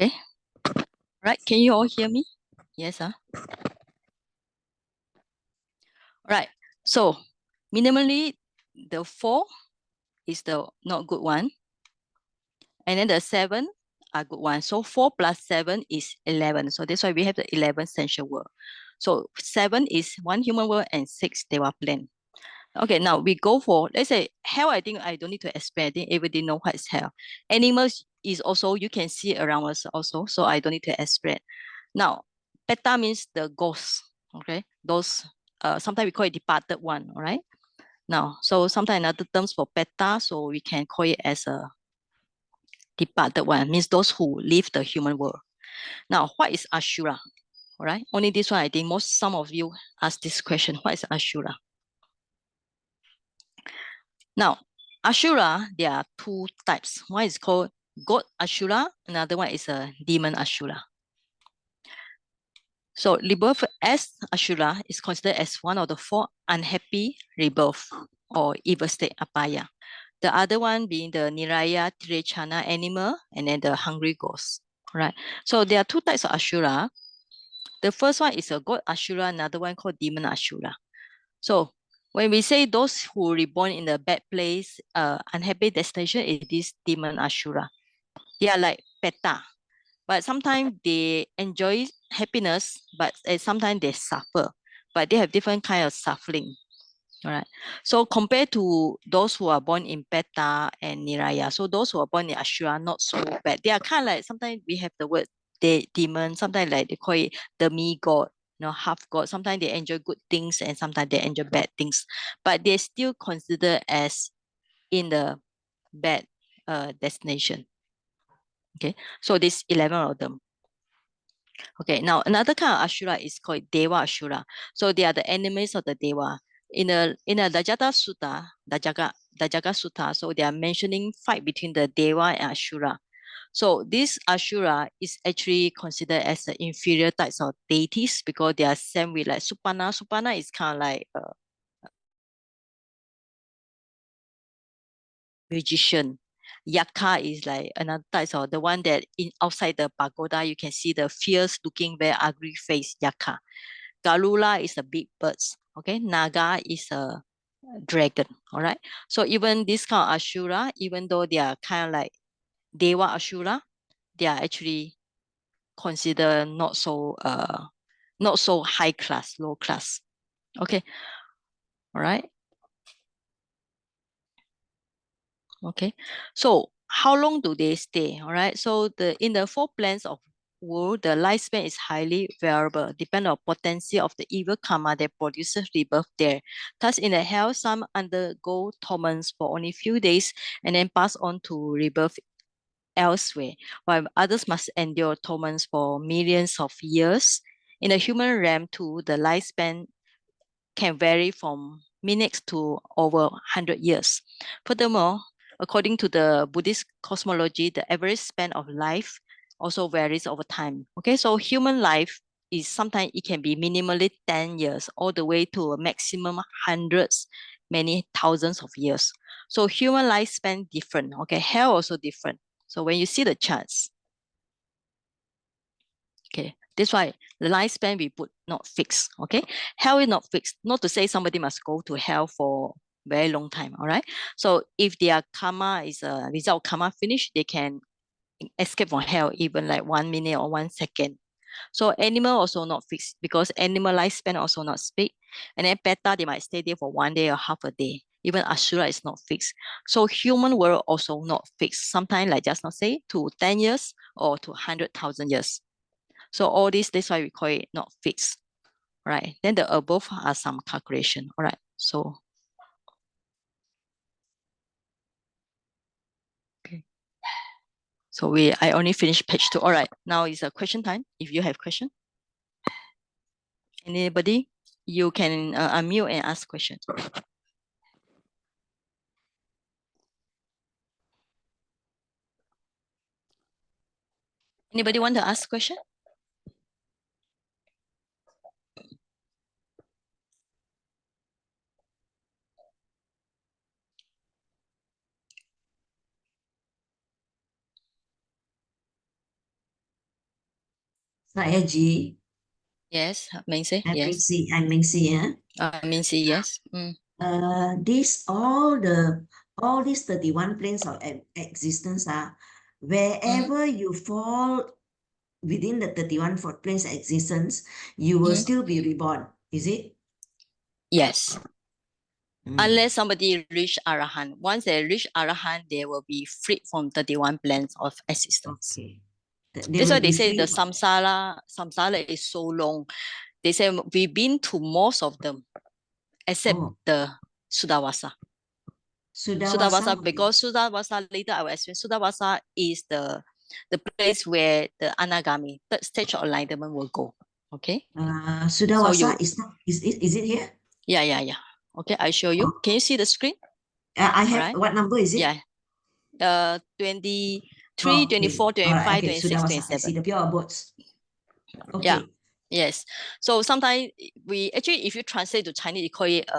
Okay. Right. Can you all hear me? Yes, huh? Right. So minimally, the 4 is the not good one. And then the 7 are good one. So 4 plus 7 is 11. So that's why we have the 11 sensual world. So 7 is one human world and 6 Deva plane. Okay, now we go for, let's say, hell. I think I don't need to explain. I think everybody know what is hell. Animals is also, you can see around us also. So I don't need to explain. Now, peta means the ghost. Okay, those, sometimes we call it departed one. All right. Now, so sometimes another terms for peta, so we can call it as a departed one, means those who leave the human world. Now, what is Ashura? All right. Only this one, I think some of you ask this question. What is Ashura? Now, Ashura, there are two types. One is called God Ashura, another one is a demon Ashura. So rebirth as Ashura is considered as one of the 4 unhappy rebirth or evil state apaya. The other one being the Niraya Tirechana animal and then the hungry ghost. Right. So there are two types of Ashura. The first one is a God Ashura, another one called demon Ashura. So when we say those who reborn in a bad place, unhappy destination, is this demon Ashura. They are like peta, but sometimes they enjoy happiness, but sometimes they suffer. But they have different kind of suffering. All right. So compared to those who are born in Peta and Niraya, so those who are born in Ashura, not so bad. They are kind of like, sometimes we have the word demon, sometimes like they call it the me god, half god. Sometimes they enjoy good things and sometimes they enjoy bad things, but they still considered as in the bad destination. Okay, so this 11 of them. Okay, now another kind of Ashura is called Deva Ashura. So they are the enemies of the Deva. In a Dajata Sutta, Dajaga Sutta, so they are mentioning fight between the Deva and Ashura. So this Ashura is actually considered as the inferior types of deities because they are same with like Supana. Supana is kind of like a magician. Yaka is like another type of the one that in outside the pagoda you can see the fierce looking very ugly face Yaka. Galula is a big birds. Okay, Naga is a dragon. All right. So even this kind of Ashura, even though they are kind of like Deva Ashura, they are actually considered not so high class, low class. Okay. All right. Okay. So how long do they stay? All right. So in the 4 planes of world, the lifespan is highly variable, depending on potency of the evil karma that produces rebirth there. Thus, in the hell, some undergo torments for only few days and then pass on to rebirth elsewhere, while others must endure torments for millions of years. In the human realm, too, the lifespan can vary from minutes to over 100 years. Furthermore, according to the Buddhist cosmology, the average span of life also varies over time. Okay, so human life is sometimes it can be minimally 10 years all the way to a maximum hundreds, many thousands of years. So human lifespan different. Okay, hell also different. So when you see the charts, okay, that's why the lifespan we put not fixed. Okay, hell is not fixed. Not to say somebody must go to hell for very long time. All right. So if their karma is a result karma finish, they can escape from hell even like 1 minute or 1 second. So animal also not fixed because animal lifespan also not fixed. And then beta they might stay there for 1 day or half a day. Even Ashura is not fixed. So human world also not fixed. Sometimes like just not say to 10 years or to 100,000 years. So all this, that's why we call it not fixed, right? Then the above are some calculation, all right? So, okay. So I only finished page 2. All right, now is a question time. If you have question, anybody, you can unmute and ask questions. Anybody want to ask question? Start with G. Yes, Mingsi, Let me yes. see. I may see. Mingsi, yes. This all these 31 planes of existence are wherever you fall within the 31 planes of existence, you will still be reborn. Is it? Yes. Mm. Unless somebody reach Arahant. Once they reach Arahant, they will be freed from 31 planes of existence. Okay. That's why they say the samsara is so long. They say we've been to most of them, except the Sudavasa. Sudavasa, because Sudavasa, later I will explain, Sudavasa is the place where the Anagami, third stage of enlightenment, will go. Okay? Sudavasa is it here? Yeah. Okay, I show you. Can you see the screen? I have, what number is it? Yeah. 23, 24, 25, 26, 27. I see the pure abodes. Okay. Yeah. Yes. So sometimes we actually, if you translate to Chinese, you call it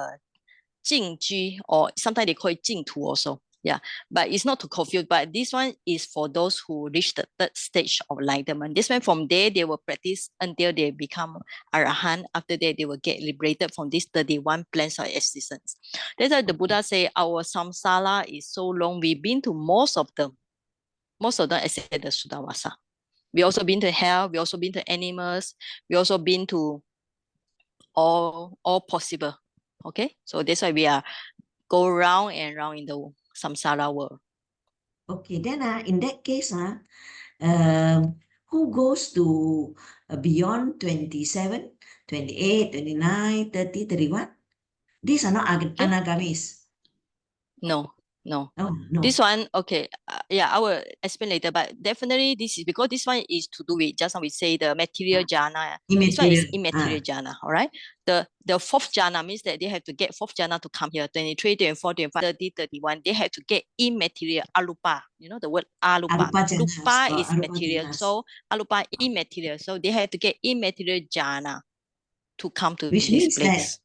静居, or sometimes they call it 净土 also. Yeah, but it's not to confuse. But this one is for those who reach the third stage of enlightenment. This one, from there, they will practice until they become Arahant. After that, they will get liberated from these 31 planes of existence. That's why the Buddha say our samsara is so long. We've been to most of them except the Sudavasa. We also been to hell. We also been to animals. We also been to all possible. Okay, so that's why we are go round and round in the samsara world. Okay, then in that case, who goes to beyond 27, 28, 29, 30, 31? These are not anagamis. No. Oh, no. This one, okay, I will explain later, but definitely this is because this one is to do with, just now we say the material jhana. This one is immaterial jhana, all right? The fourth jhana means that they have to get fourth jhana to come here, 23, 24, 25, 30, 31. They have to get immaterial arupa. You know the word arupa. Rupa is material, so arupa immaterial. So they have to get immaterial jhana to come to Which this means place.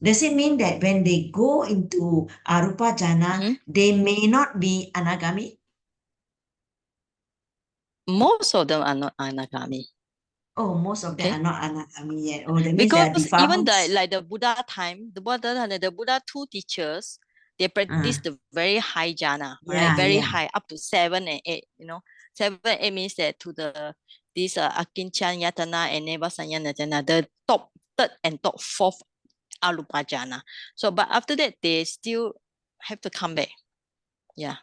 Does it mean that when they go into arupa jhana, they may not be anagami? Most of them are not anagami. Oh, most of them are not anagami yet. Oh, that means because they are even defilements. like the Buddha time, the Buddha two teachers, they practice the very high jhana, right? Very high, up to 7 and 8. 7 and 8 means that to the this Akinchan Yatana and Nevasanyana jhana, the top third and top fourth arupa jhana. So, but after that, they still have to come back. Yeah.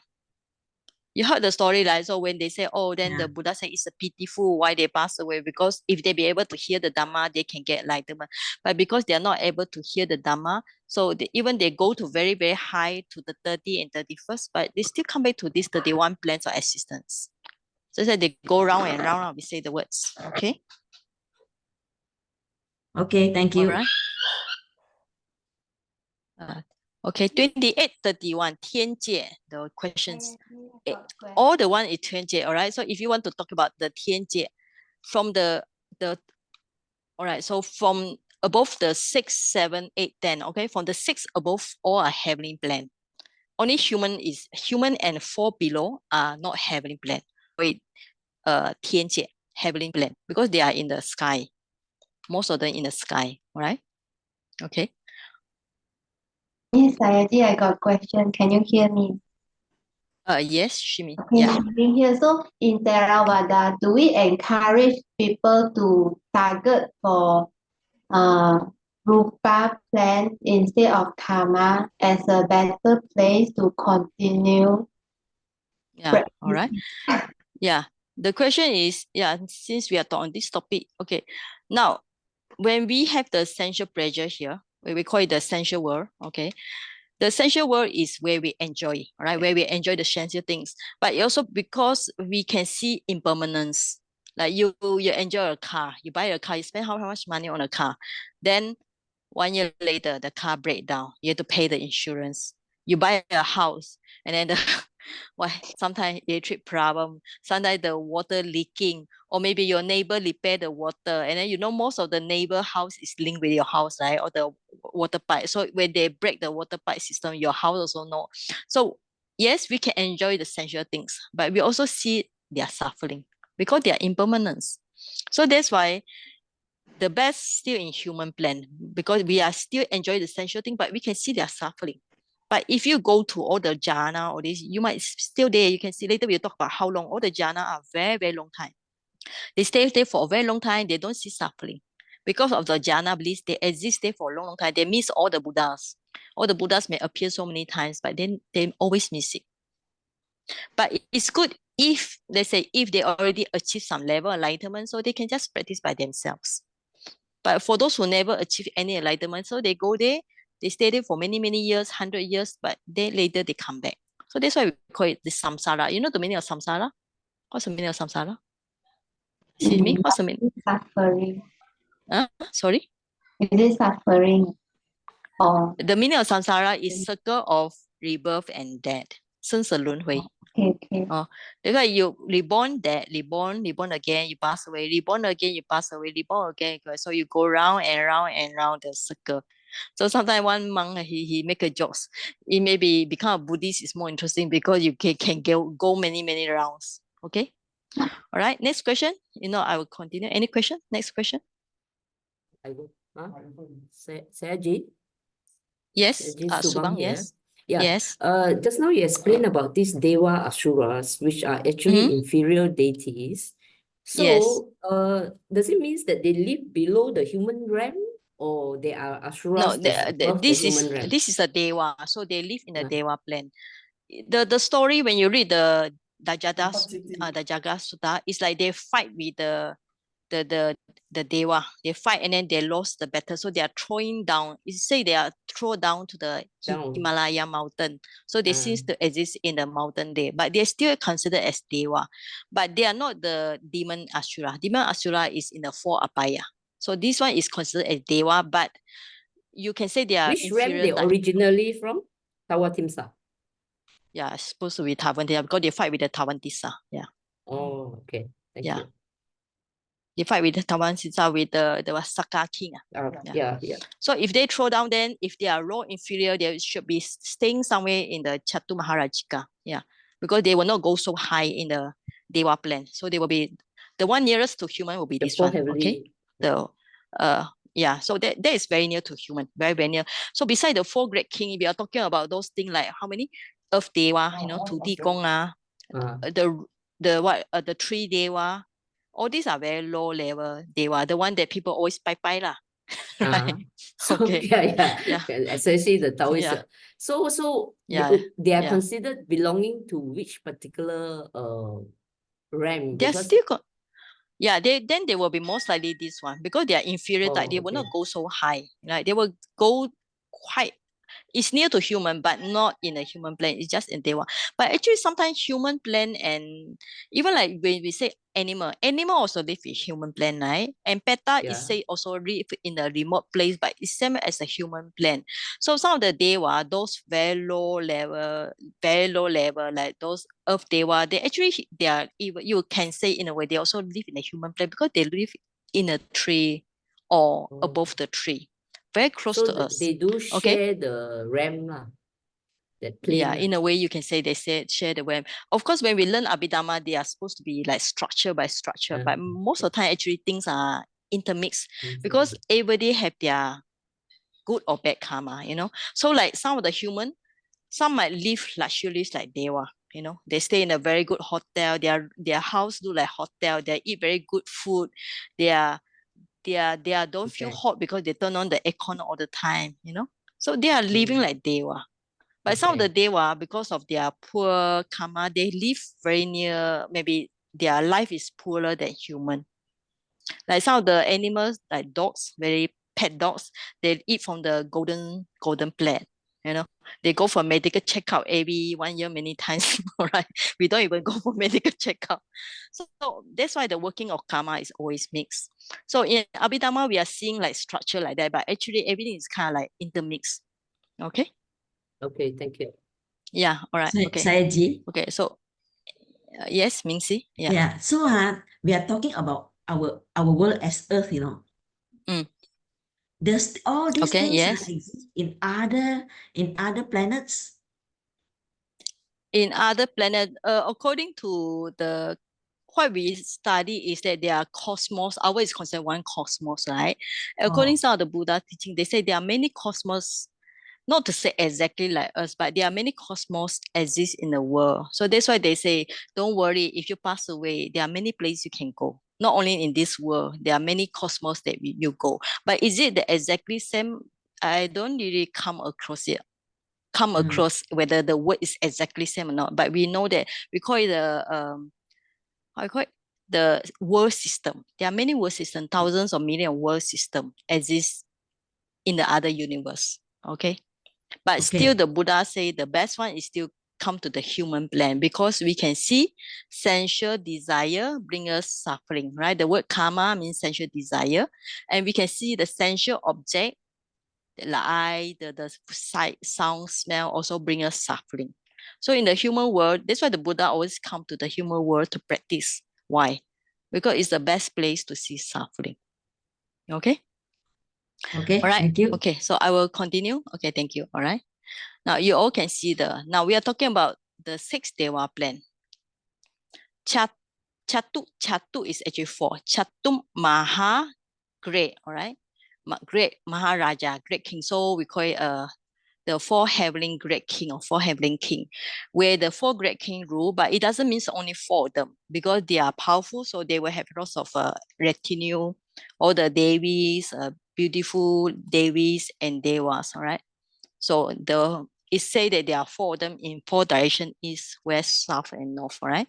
You heard the story, right? So when they say, oh, then the Buddha said it's a pitiful why they pass away, because if they be able to hear the Dhamma, they can get enlightenment. But because they are not able to hear the Dhamma, so even they go to very, very high to the 30 and 31st, but they still come back to these 31 planes of existence. So that they go round and round, we say the words. Okay? Okay, thank you. All right. Okay, 28, 31, 天界, the questions. All the one is 天界, all right? So if you want to talk about the 天界, from the all right, so from above the 6, 7, 8, 10, okay? From the 6 above, all are heavenly plan. Only human and 4 below are not heavenly plan. Wait, 天界, heavenly plan, because they are in the sky. Most of them in the sky, all right? Okay. Yes, I got question. Can you hear me? Yes, Shimi. Okay, Yeah. here. So in Theravada, do we encourage people to target for Rupa plan instead of Karma as a better place to continue? Yeah, all right. Yeah. The question is, since we are on this topic, okay. Now, when we have the sensual pleasure here, we call it the sensual world, okay. The sensual world is where we enjoy, right? Where we enjoy the sensual things. But also because we can see impermanence. Like you enjoy a car, you buy a car, you spend how much money on a car. Then 1 year later, the car break down. You have to pay the insurance. You buy a house, and then sometimes electric problem, sometimes the water leaking, or maybe your neighbor repair the water, and then most of the neighbor house is linked with your house, right? Or the water pipe. So when they break the water pipe system, your house also know. So yes, we can enjoy the sensual things, but we also see their suffering because they are impermanence. So that's why the best still in human plan, because we are still enjoying the sensual thing, but we can see they are suffering. But if you go to all the jhana or this, you might still there. You can see later we'll talk about how long. All the jhana are very, very long time. They stay there for a very long time. They don't see suffering. Because of the jhana bliss, they exist there for a long, long time. They miss all the Buddhas. All the Buddhas may appear so many times, but then they always miss it. But it's good if, let's say, if they already achieve some level of enlightenment, so they can just practice by themselves. But for those who never achieve any enlightenment, so they go there, they stay there for many, many years, 100 years, but then later they come back. So that's why we call it the samsara. You know the meaning of samsara? What's the meaning of samsara? Excuse me, what's the meaning? Suffering. Sorry? It is suffering. Or The meaning of samsara is circle of rebirth and death. 生死轮回. okay. That's why you reborn, dead, reborn again, you pass away, reborn again, you pass away, reborn again. So you go round and round and round the circle. So sometimes one monk he make a jokes. It may be become a Buddhist is more interesting because you can go many, many rounds. Okay. All right. Next question. I will continue. Any question? Next question. I will. Saji? Yes. Subang Subang, here. yes. Yeah. Yes. Just now you explained about these Deva Asuras, which are actually inferior deities. So, Yes. does it mean that they live below the human realm, or they are No, Asuras that's above the human realm? this is a Deva, so they live in the Deva plan. The story when you read the Jaga Sutta, it's like they fight with the Deva. They fight and then they lost the battle, so they are throwing down. It say they are thrown down to the Down. Himalaya mountain. So they seem to exist in the mountain there, but they're still considered as Deva. But they are not the demon Asura. Demon Asura is in the four apaya. So this one is considered as Deva, but you can say they are Which realm inferior they type. originally from? Tawatimsa. Yeah, it's supposed to be Tawantisa because they fight with the Tawantisa. Yeah. Oh, okay. Thank Yeah. you. They fight with the Tawantisa with the Saka king. Yeah. So if they throw down, then if they are low inferior, they should be staying somewhere in the Chatu Maharajika. Yeah. Because they will not go so high in the Deva plan. So they will be the one nearest to human will be The this four one. heavenly. Okay. Yeah, so that is very near to human, very, very near. So beside the four great king, we are talking about those things like how many? Earth Deva, Tudi Gong, the three Deva, all these are very low level Deva, the one that people always bye lah. Right? So Okay. yeah. Especially the Taoist. Yeah. So Yeah. they are Yeah. considered belonging to which particular realm? They're Because still then they will be most likely this one because they are inferior type. They will not go so high. Right? They will go quite. It's near to human, but not in a human plane. It's just in Dewa. But actually, sometimes human plane and even like when we say animal also live in human plane, right? And Peta is say also live in a remote place, but it's same as a human plane. So some of the Dewa, those very low level, like those Earth Dewa, they are even you can say in a way they also live in a human plane because they live in a tree or above the tree, very close so to us. they do Okay. share the realm lah. That plane. Yeah, in a way you can say they share the realm. Of course, when we learn Abhidhamma, they are supposed to be like structure by structure, but most of the time actually things are intermixed because everybody have their good or bad karma, So like some of the human, some might live luxurious like Deva, they stay in a very good hotel. Their house look like hotel. They eat very good food. They don't feel hot because they turn on the aircon all the time, So they are living like Deva. But some of the Deva, because of their poor karma, they live very near, maybe their life is poorer than human. Like some of the animals, like dogs, very pet dogs, they eat from the golden plate. They go for medical checkup every 1 year many times, right? We don't even go for medical checkup. So that's why the working of karma is always mixed. So in Abhidhamma, we are seeing like structure like that, but actually everything is kind of like intermixed. Okay. Okay, thank you. Yeah, all right. Okay. Sayaji. Okay, so yes, Mingxi. Yeah. Yeah. So we are talking about our world as Earth, Does all these Okay, things yes. exist in other planets? In other planet, according to the what we study is that there are cosmos. Our is considered one cosmos, right? Oh. According to the Buddha teaching, they say there are many cosmos, not to say exactly like us, but there are many cosmos exist in the world. So that's why they say, don't worry, if you pass away, there are many places you can go. Not only in this world, there are many cosmos that you go. But is it the exactly same? I don't really come across whether the word is exactly same or not. But we know that we call it how you call it? The world system. There are many world systems, thousands or million world system exist in the other universe. Okay. But still the Buddha say the best one is still come to the human plan, because we can see sensual desire bring us suffering, right? The word karma means sensual desire. And we can see the sensual object, the eye, the sight, sound, smell also bring us suffering. So in the human world, that's why the Buddha always come to the human world to practice. Why? Because it's the best place to see suffering. Okay? Okay, All right. thank you. Okay, so I will continue. Okay, thank you. All right. Now you all can see now we are talking about the 6 Dewa plan. Chatu is actually 4. Chatum Maha, great, all right? Great Maharaja, great king. So we call it the 4 heavenly great king or 4 heavenly king, where the 4 great king rule, but it doesn't mean only 4 of them, because they are powerful, so they will have lots of retinue, all the devis, beautiful devis and devas, all right? So it say that there are 4 of them in 4 direction: east, west, south, and north, right?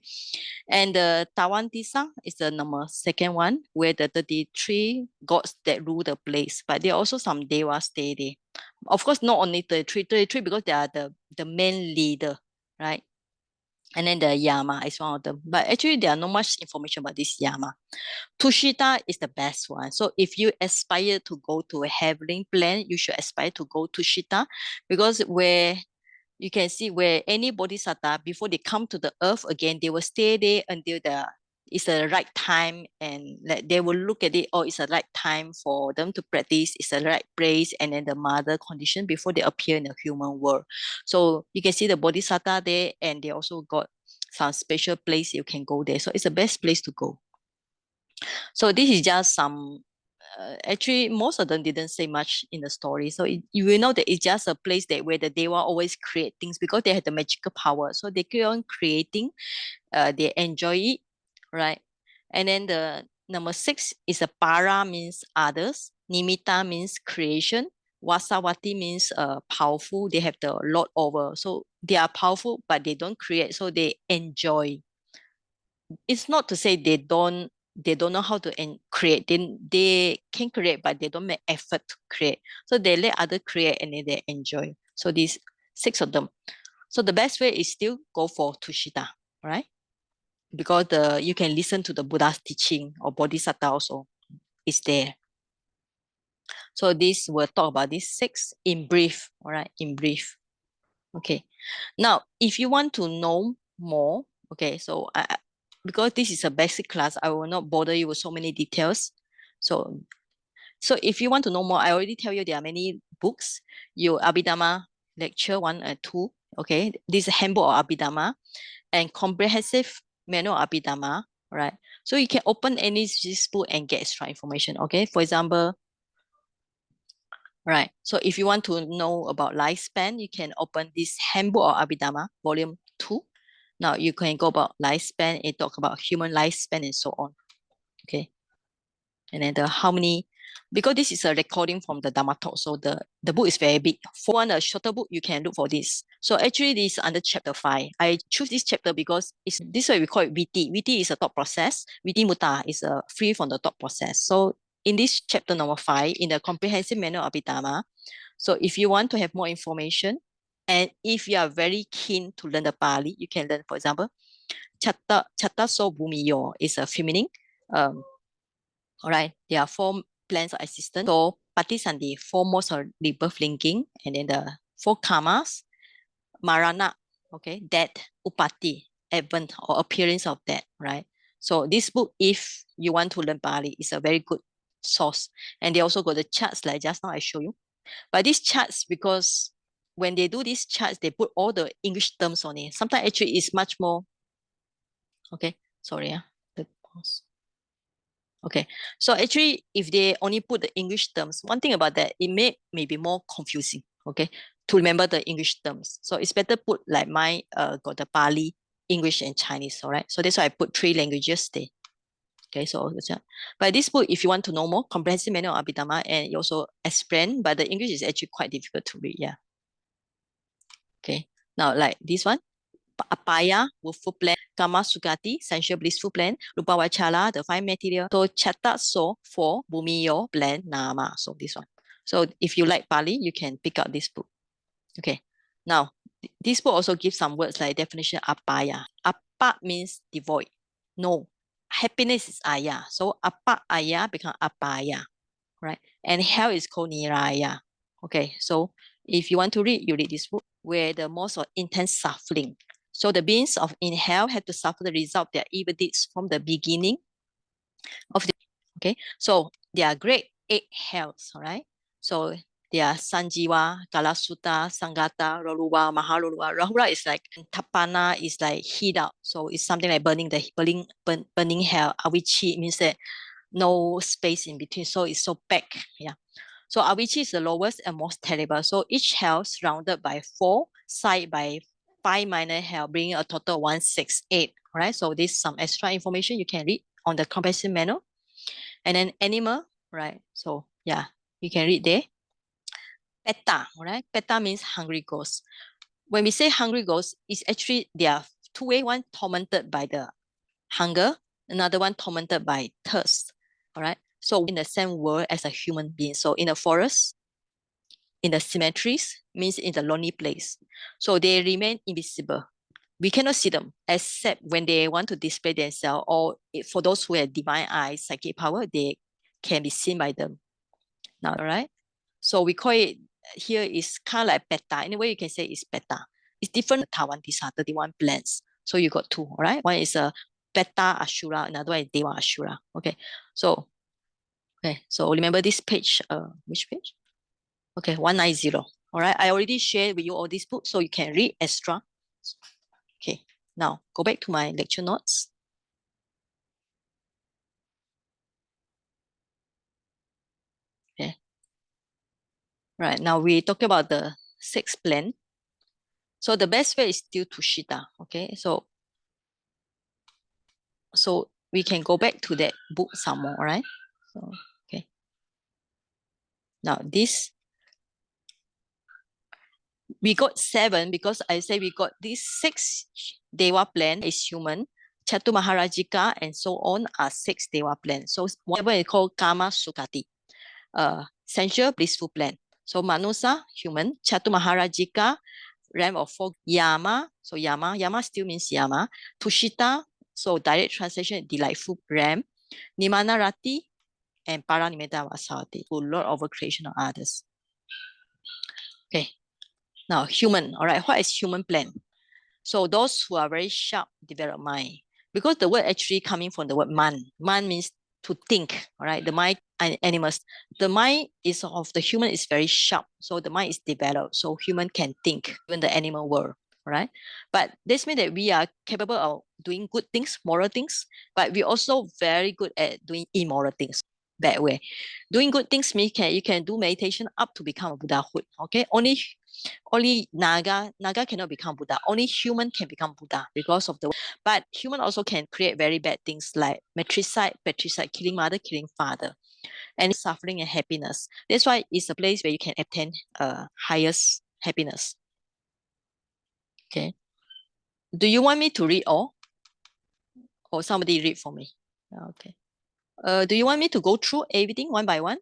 And the Tawantisa is the number 2nd one, where the 33 gods that rule the place. But there are also some devas stay there. Of course, not only 33 because they are the main leader, right? And then the Yama is one of them. But actually, there are not much information about this Yama. Tushita is the best one. So if you aspire to go to a heavenly plan, you should aspire to go to Tushita, because where you can see where any bodhisattva, before they come to the earth again, they will stay there until it's the right time, and like they will look at it, oh, it's the right time for them to practice, it's the right place, and then the mother condition before they appear in the human world. So you can see the bodhisattva there, and they also got some special place you can go there. So it's the best place to go. So this is just some, actually most of them didn't say much in the story. So you will know that it's just a place that where the Deva always create things, because they have the magical power. So they keep on creating, they enjoy it, right? And then the number 6 is a para, means others. Nimitta means creation. Vasawati means powerful. They have the lord over. So they are powerful, but they don't create. So they enjoy. It's not to say they don't know how to create. They can create, but they don't make effort to create. So they let others create, and then they enjoy. So these 6 of them. So the best way is still go for Tushita, right? Because you can listen to the Buddha's teaching, or Bodhisattva also is there. So this will talk about these 6 in brief, all right, in brief. Okay. Now, if you want to know more, okay, so because this is a basic class, I will not bother you with so many details. So if you want to know more, I already tell you there are many books. Your Abhidhamma lecture 1 and 2, okay, this is handbook of Abhidhamma and comprehensive manual of Abhidhamma, right? So you can open any this book and get extra information, okay? For example, right. So if you want to know about lifespan, you can open this handbook of Abhidhamma, volume 2. Now you can go about lifespan and talk about human lifespan and so on. Okay. And then how many, because this is a recording from the Dhamma talk, so the book is very big. For a shorter book, you can look for this. So actually this is under chapter 5. I choose this chapter because it's this way we call it VT. VT is a thought process. VT Mutta is free from the thought process. So in this chapter number 5, in the comprehensive manual of Abhidhamma, so if you want to have more information, and if you are very keen to learn the Pali, you can learn, for example, Chatta So Bhumiyo is a feminine. All right, there are 4 plans of existence. So Patisandhi, 4 modes of rebirth linking, and then the 4 karmas, Marana, okay, death, Upati, advent or appearance of death, right? So this book, if you want to learn Pali, is a very good source. And they also got the charts like just now I show you. But these charts, because when they do these charts, they put all the English terms on it. Sometimes actually it's much more, okay, sorry, Okay, so actually, if they only put the English terms, one thing about that, it may be more confusing, okay, to remember the English terms. So it's better put like my got the Pali, English, and Chinese, all right? So that's why I put 3 languages there. Okay, so that's it. But this book, if you want to know more, Comprehensive Manual of Abhidhamma, and it also explain, but the English is actually quite difficult to read, yeah. Okay, now like this one, Apaya, Willful Plan, Kama Sukati, Sensual Blissful Plan, Rupa Vachala, the 5 material, To Chatta So, 4, Bhumiyo Plan, Nama. So this one. So if you like Pali, you can pick up this book. Okay, now this book also gives some words like definition Apaya. Apa means devoid. No. Happiness is Aya. So Apa Aya become Apaya. Right? And hell is called Niraya. Okay, so if you want to read, you read this book where the most of intense suffering. So the beings of in hell have to suffer the result of their evil deeds from the beginning of the, okay? So there are great 8 hells, all right? So there are Sanjiva, Kalasuta, Sangata, Raruva, Maharurva. Rahura is like Tapana is like heat out. So it's something like burning hell. Avichi means that no space in between. So it's so packed. Yeah. So Avicii is the lowest and most terrible. So each hell surrounded by 4, side by 5 minor hell, bringing a total of 168. Right. So this is some extra information you can read on the comprehensive manual. And then animal, right? So yeah, you can read there. Peta, right? Peta means hungry ghost. When we say hungry ghost, it's actually there are 2 ways. One tormented by the hunger, another one tormented by thirst. All right. So in the same world as a human being. So in a forest, in the cemeteries, means in the lonely place. So they remain invisible. We cannot see them except when they want to display themselves, or for those who have divine eyes, psychic power, they can be seen by them. Now, all right. So we call it here is kind of like beta. Anyway, you can say it's beta. It's different. Taiwan, these are 31 plants. So you got 2, all right? One is a beta Ashura, another one is Deva Ashura. Okay. So remember this page, which page? Okay, 190. All right. I already shared with you all these books, so you can read extra. Okay. Now go back to my lecture notes. Okay. Right. Now we talk about the 6th plan. So the best way is still Tushita. Okay. So we can go back to that book some more, right? So, okay. Now this, we got 7 because I say we got these 6 Deva plan is human. Chatu Maharajika and so on are 6 Deva plan. So whatever is called Kama Sukati, sensual blissful plan. So Manusa, human. Chatu Maharajika, realm of 4. Yama, so Yama still means Yama. Tushita, so direct translation, delightful realm. Nimanarati, and Paranimita Vasati, who lord over creation of others. Okay, now human, all right, what is human plan? So those who are very sharp develop mind, because the word actually coming from the word man. Man means to think, all right? The mind and animals, the mind is of the human is very sharp. So the mind is developed. So human can think, even the animal world, right? But this means that we are capable of doing good things, moral things, but we're also very good at doing immoral things, bad way. Doing good things means you can do meditation up to become a Buddhahood, okay? Only Naga cannot become Buddha. Only human can become Buddha because of the. But human also can create very bad things like matricide, killing mother, killing father, and suffering and happiness. That's why it's a place where you can attain highest happiness. Okay. Do you want me to read all, or somebody read for me? Okay. Do you want me to go through everything one by one?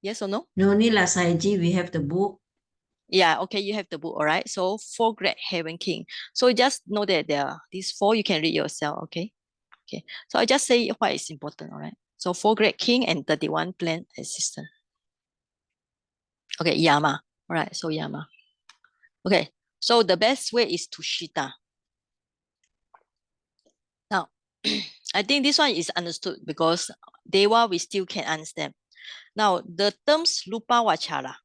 Yes or no? No need lah, Saiji. We have the book. Yeah, okay, you have the book, all right? So 4 great heaven king. So just know that there are these 4, you can read yourself, okay? Okay, so I just say what is important, all right? So 4 great king and 31 plant assistant. Okay, Yama, all right, so Yama. Okay, so the best way is Tushita. Now, I think this one is understood because Dewa we still can understand. Now, the terms Lupa Vachala.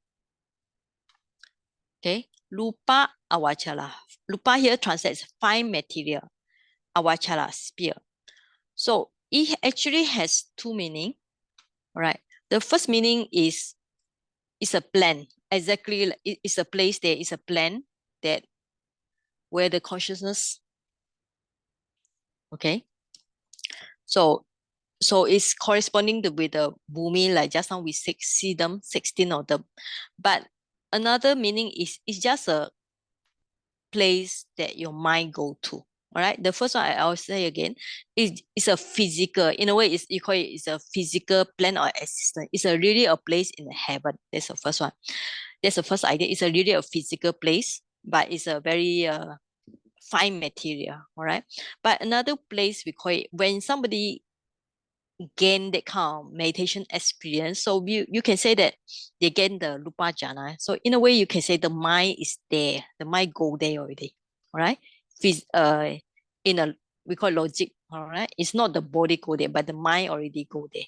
Okay, Lupa Avachala. Lupa here translates 5 material. Avachala, spear. So it actually has two meaning. All right. The first meaning is it's a plan. Exactly, it's a place there. It's a plan that where the consciousness. Okay. So it's corresponding with the bhumi, like just now we see them 16 of them. But another meaning is it's just a place that your mind go to. All right. The first one I'll say again is a physical. In a way, you call it's a physical plan or existence. It's really a place in heaven. That's the first one. That's the first idea. It's really a physical place, but it's a very fine material. All right. But another place we call it when somebody gain that kind of meditation experience. So you can say that they gain the rupa jhana. So in a way, you can say the mind is there. The mind go there already. All right. In a we call logic. All right. It's not the body go there, but the mind already go there.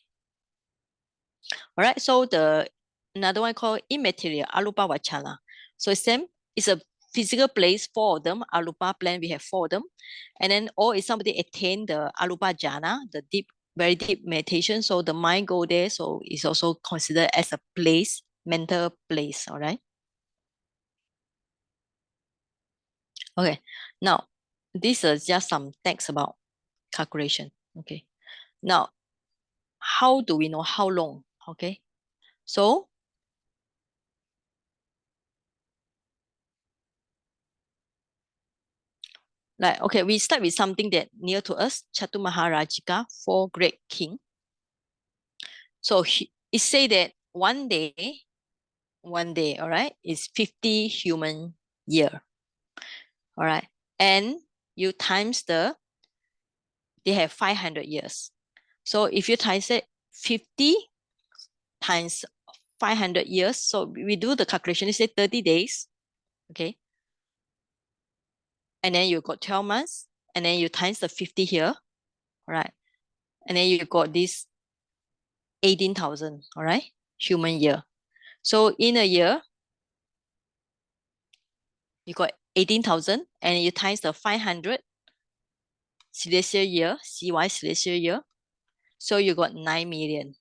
All right. So the another one called immaterial arupa vachana. So same. It's a physical place, four of them. Arupa plan, we have four of them. And then, or if somebody attain the arupa jhana, the deep, very deep meditation, so the mind go there, so it's also considered as a place, mental place, all right? Okay, now, this is just some text about calculation, okay? Now, how do we know how long, okay? So, like, okay, we start with something that near to us, Chatu Maharajika, four great king. So it say that one day, all right, is 50 human year. All right. And you times they have 500 years. So if you times it 50 times 500 years, so we do the calculation, it say 30 days. Okay. And then you got 12 months, and then you times the 50 here. All right. And then you got this 18,000, all right, human year. So in a year, you got 18,000 and you times the 500 celestial year, CY celestial year. So you got 9 million.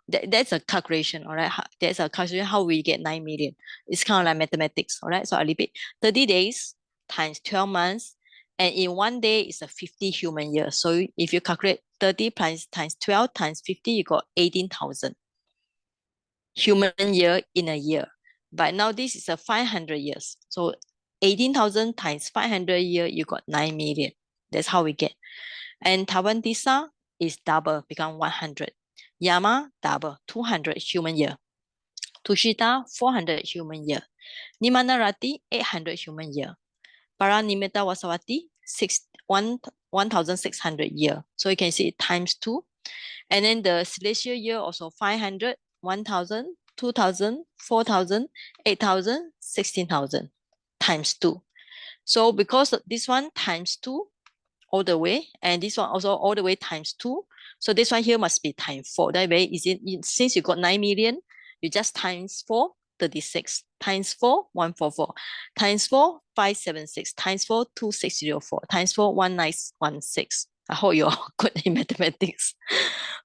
That's a calculation, all right? That's a calculation how we get 9 million. It's kind of like mathematics, all right? So I repeat, 30 days times 12 months, and in one day it's a 50 human year. So if you calculate 30 times 12 times 50, you got 18,000 human year in a year. But now this is a 500 years. So 18,000 times 500 year, you got 9 million. That's how we get. And Tawantisa is double, become 100. Yama, double, 200 human year. Tushita, 400 human year. Nimanarati, 800 human year. Paranimita Wasawati, 1,600 year. So you can see it times 2. And then the celestial year also 500, 1,000, 2,000, 4,000, 8,000, 16,000 times 2. So because this one times 2 all the way, and this one also all the way times 2. So this one here must be times 4. That way, since you got 9 million, you just times 4, 36. Times 4, 144. Times 4, 576. Times 4, 2604. Times 4, 1916. I hope you're good in mathematics.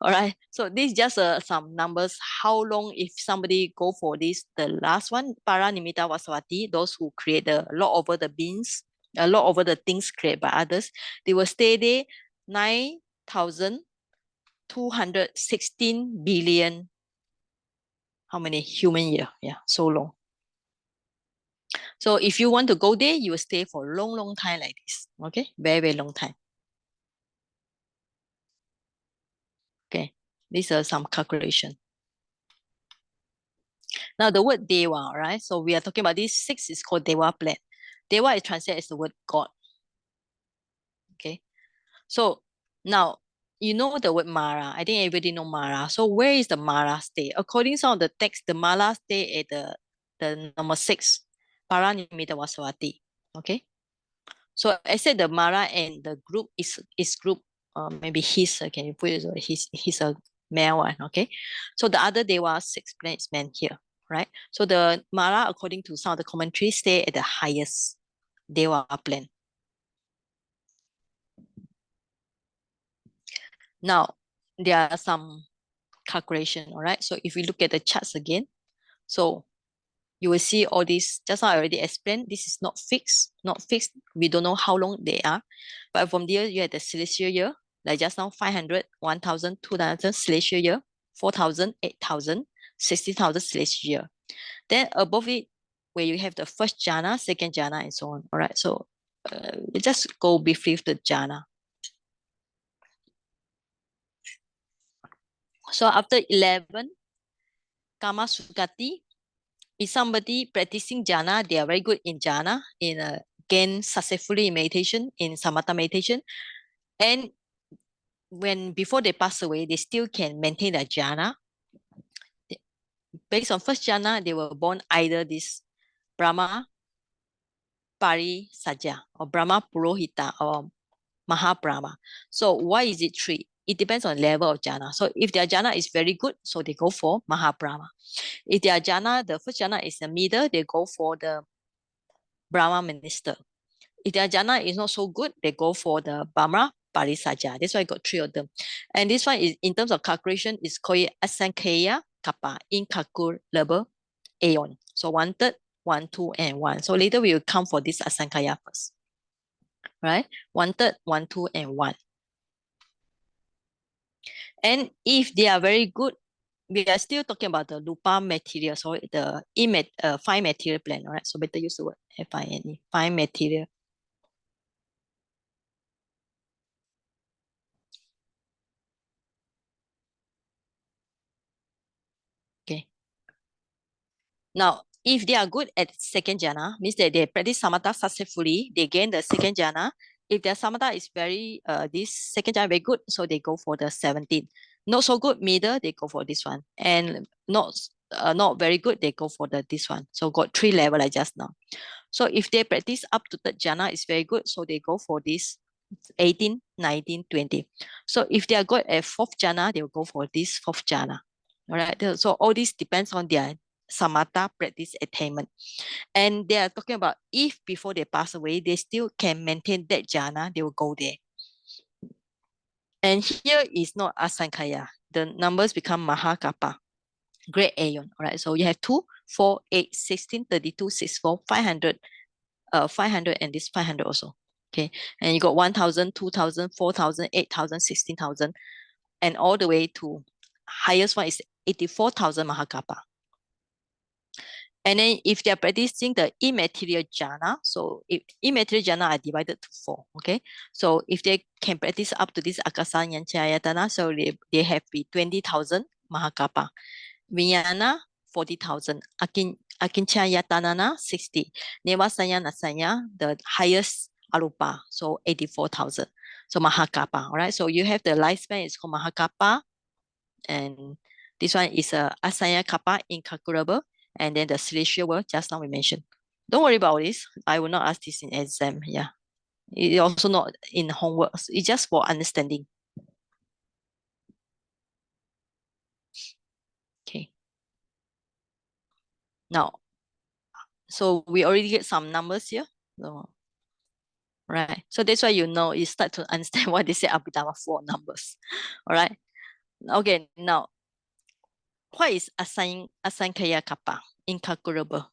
All right. So this is just some numbers. How long if somebody go for this, the last one, Paranimita Vasavati, those who create a lot over the beans, a lot over the things created by others, they will stay there 9,216 billion. How many human year? Yeah, so long. So if you want to go there, you will stay for a long, long time like this. Okay, very, very long time. Okay, these are some calculation. Now the word Deva, right? So we are talking about this 6 is called Deva plan. Deva is translated as the word God. Okay, so now you know the word Mara. I think everybody know Mara. So where is the Mara stay? According to some of the text, the Mara stay at the number 6, Paranimita Vasavati. Okay, so I said the Mara and the group is group. Maybe his. Can you put it? He's a male one. Okay, so the other Deva 6 plan is meant here, right? So the Mara, according to some of the commentaries, stay at the highest Deva plan. Now, there are some calculation, all right? So if we look at the charts again, so you will see all this, just now I already explained, this is not fixed, We don't know how long they are. But from there, you have the celestial year, like just now, 500, 1,000, 2,000 celestial year, 4,000, 8,000, 60,000 celestial year. Then above it, where you have the first jhana, second jhana, and so on. All right, so we just go briefly with the jhana. So after 11, Kama Sukati, if somebody practicing jhana, they are very good in jhana, in gain successfully in meditation, in samatha meditation. And when before they pass away, they still can maintain their jhana. Based on first jhana, they were born either this Brahma Pari Saja or Brahma Purohita or Mahabrahma. So why is it 3? It depends on level of jhana. So if their jhana is very good, so they go for Mahabrahma. If their jhana, the first jhana is the middle, they go for the Brahma minister. If their jhana is not so good, they go for the Brahma Parisaja. That's why I got 3 of them. And this one is, in terms of calculation, is called Asankhya Kappa, incalculable aeon. So 1/3, 1, 2, and 1. So later we will count for this Asankhya first. Right? 1/3, 1, 2, and 1. And if they are very good, we are still talking about the Lupa material, so the fine material plan, all right? So better use the word F-I-N-E, fine material. Okay. Now, if they are good at second jhana, means that they practice samatha successfully, they gain the second jhana. If their samatha is very, this second jhana very good, so they go for the 17. Not so good, middle, they go for this one. And not very good, they go for this one. So got 3 level like just now. So if they practice up to third jhana is very good, so they go for this 18, 19, 20. So if they are good at fourth jhana, they will go for this fourth jhana. All right. So all this depends on their samatha practice attainment. And they are talking about if before they pass away, they still can maintain that jhana, they will go there. And here is not asankhya. The numbers become mahakappa, great aeon. All right. So you have 2, 4, 8, 16, 32, 64, 500, 500, and this 500 also. Okay. And you got 1,000, 2,000, 4,000, 8,000, 16,000, and all the way to highest one is 84,000 mahakappa. And then if they're practicing the immaterial jhana, so if immaterial jhana are divided to 4, okay? So if they can practice up to this akasanyantayatana, so they have 20,000 mahakappa. Vijnana, 40,000. Akinchayatanana, 60. Nevasaya Nasaya, the highest arupa, so 84,000. So mahakappa, all right? So you have the lifespan is called mahakappa, and this one is a asanya kappa, incalculable, and then the celestial world, just now we mentioned. Don't worry about this. I will not ask this in exam. Yeah. It's also not in homework. It's just for understanding. Okay. Now, so we already get some numbers here. So, right. So that's why you start to understand why they say Abhidhamma 4 numbers. All right. Okay. Now, what is asankhya kappa? Incalculable.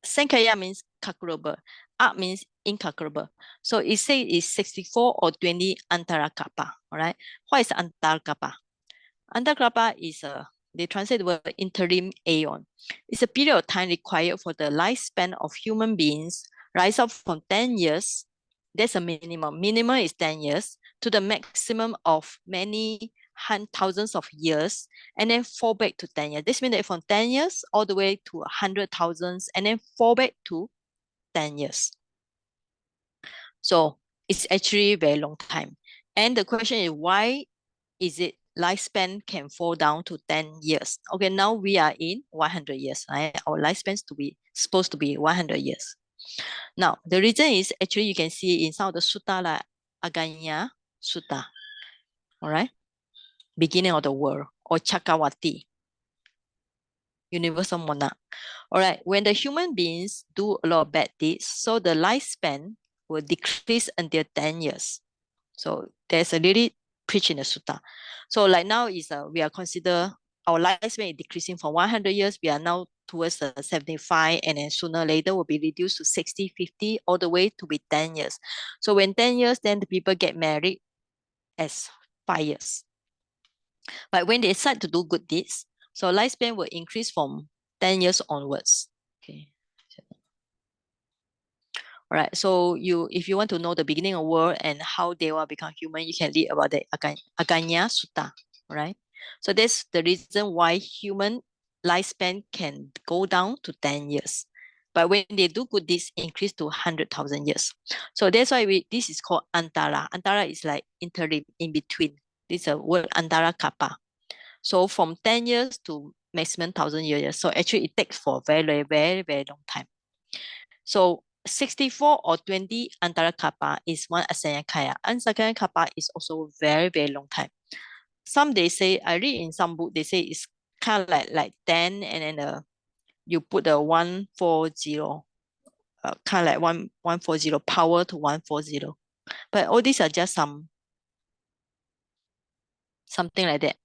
Sankhya means calculable. Up means incalculable. So it says it's 64 or 20 antara kappa. All right. What is antara kappa? Antara kappa is they translate the word interim aeon. It's a period of time required for the lifespan of human beings rise up from 10 years. That's a minimum. Minimum is 10 years to the maximum of many thousands of years, and then fall back to 10 years. This means that from 10 years all the way to 100,000 and then fall back to 10 years. So it's actually a very long time. And the question is, why is it lifespan can fall down to 10 years? Okay, now we are in 100 years, right? Our lifespan supposed to be 100 years. Now, the reason is actually you can see in some of the sutta like Aganya Sutta, all right? Beginning of the world, or Chakrawati, universal monarch. All right, when the human beings do a lot of bad deeds, so the lifespan will decrease until 10 years. So there's a really preach in the sutta. So like now is we are consider our lifespan is decreasing from 100 years. We are now towards 75, and then sooner or later will be reduced to 60, 50, all the way to be 10 years. So when 10 years, then the people get married as 5 years. But when they start to do good deeds, so lifespan will increase from 10 years onwards. Okay. All right. So if you want to know the beginning of world and how they will become human, you can read about the Aganya Sutta. All right. So that's the reason why human lifespan can go down to 10 years. But when they do good deeds, increase to 100,000 years. So that's why this is called Antara. Antara is like interim, in between. This is a word Antara Kappa. So from 10 years to maximum 1,000 years. So actually it takes for very, very, very long time. So 64 or 20 Antara Kappa is one Asayakaya. Asayakaya Kappa is also very, very long time. Some they say, I read in some book, they say it's kind of like 10, and then you put the 140, kind of like 140, power to 140. But all these are just something like that,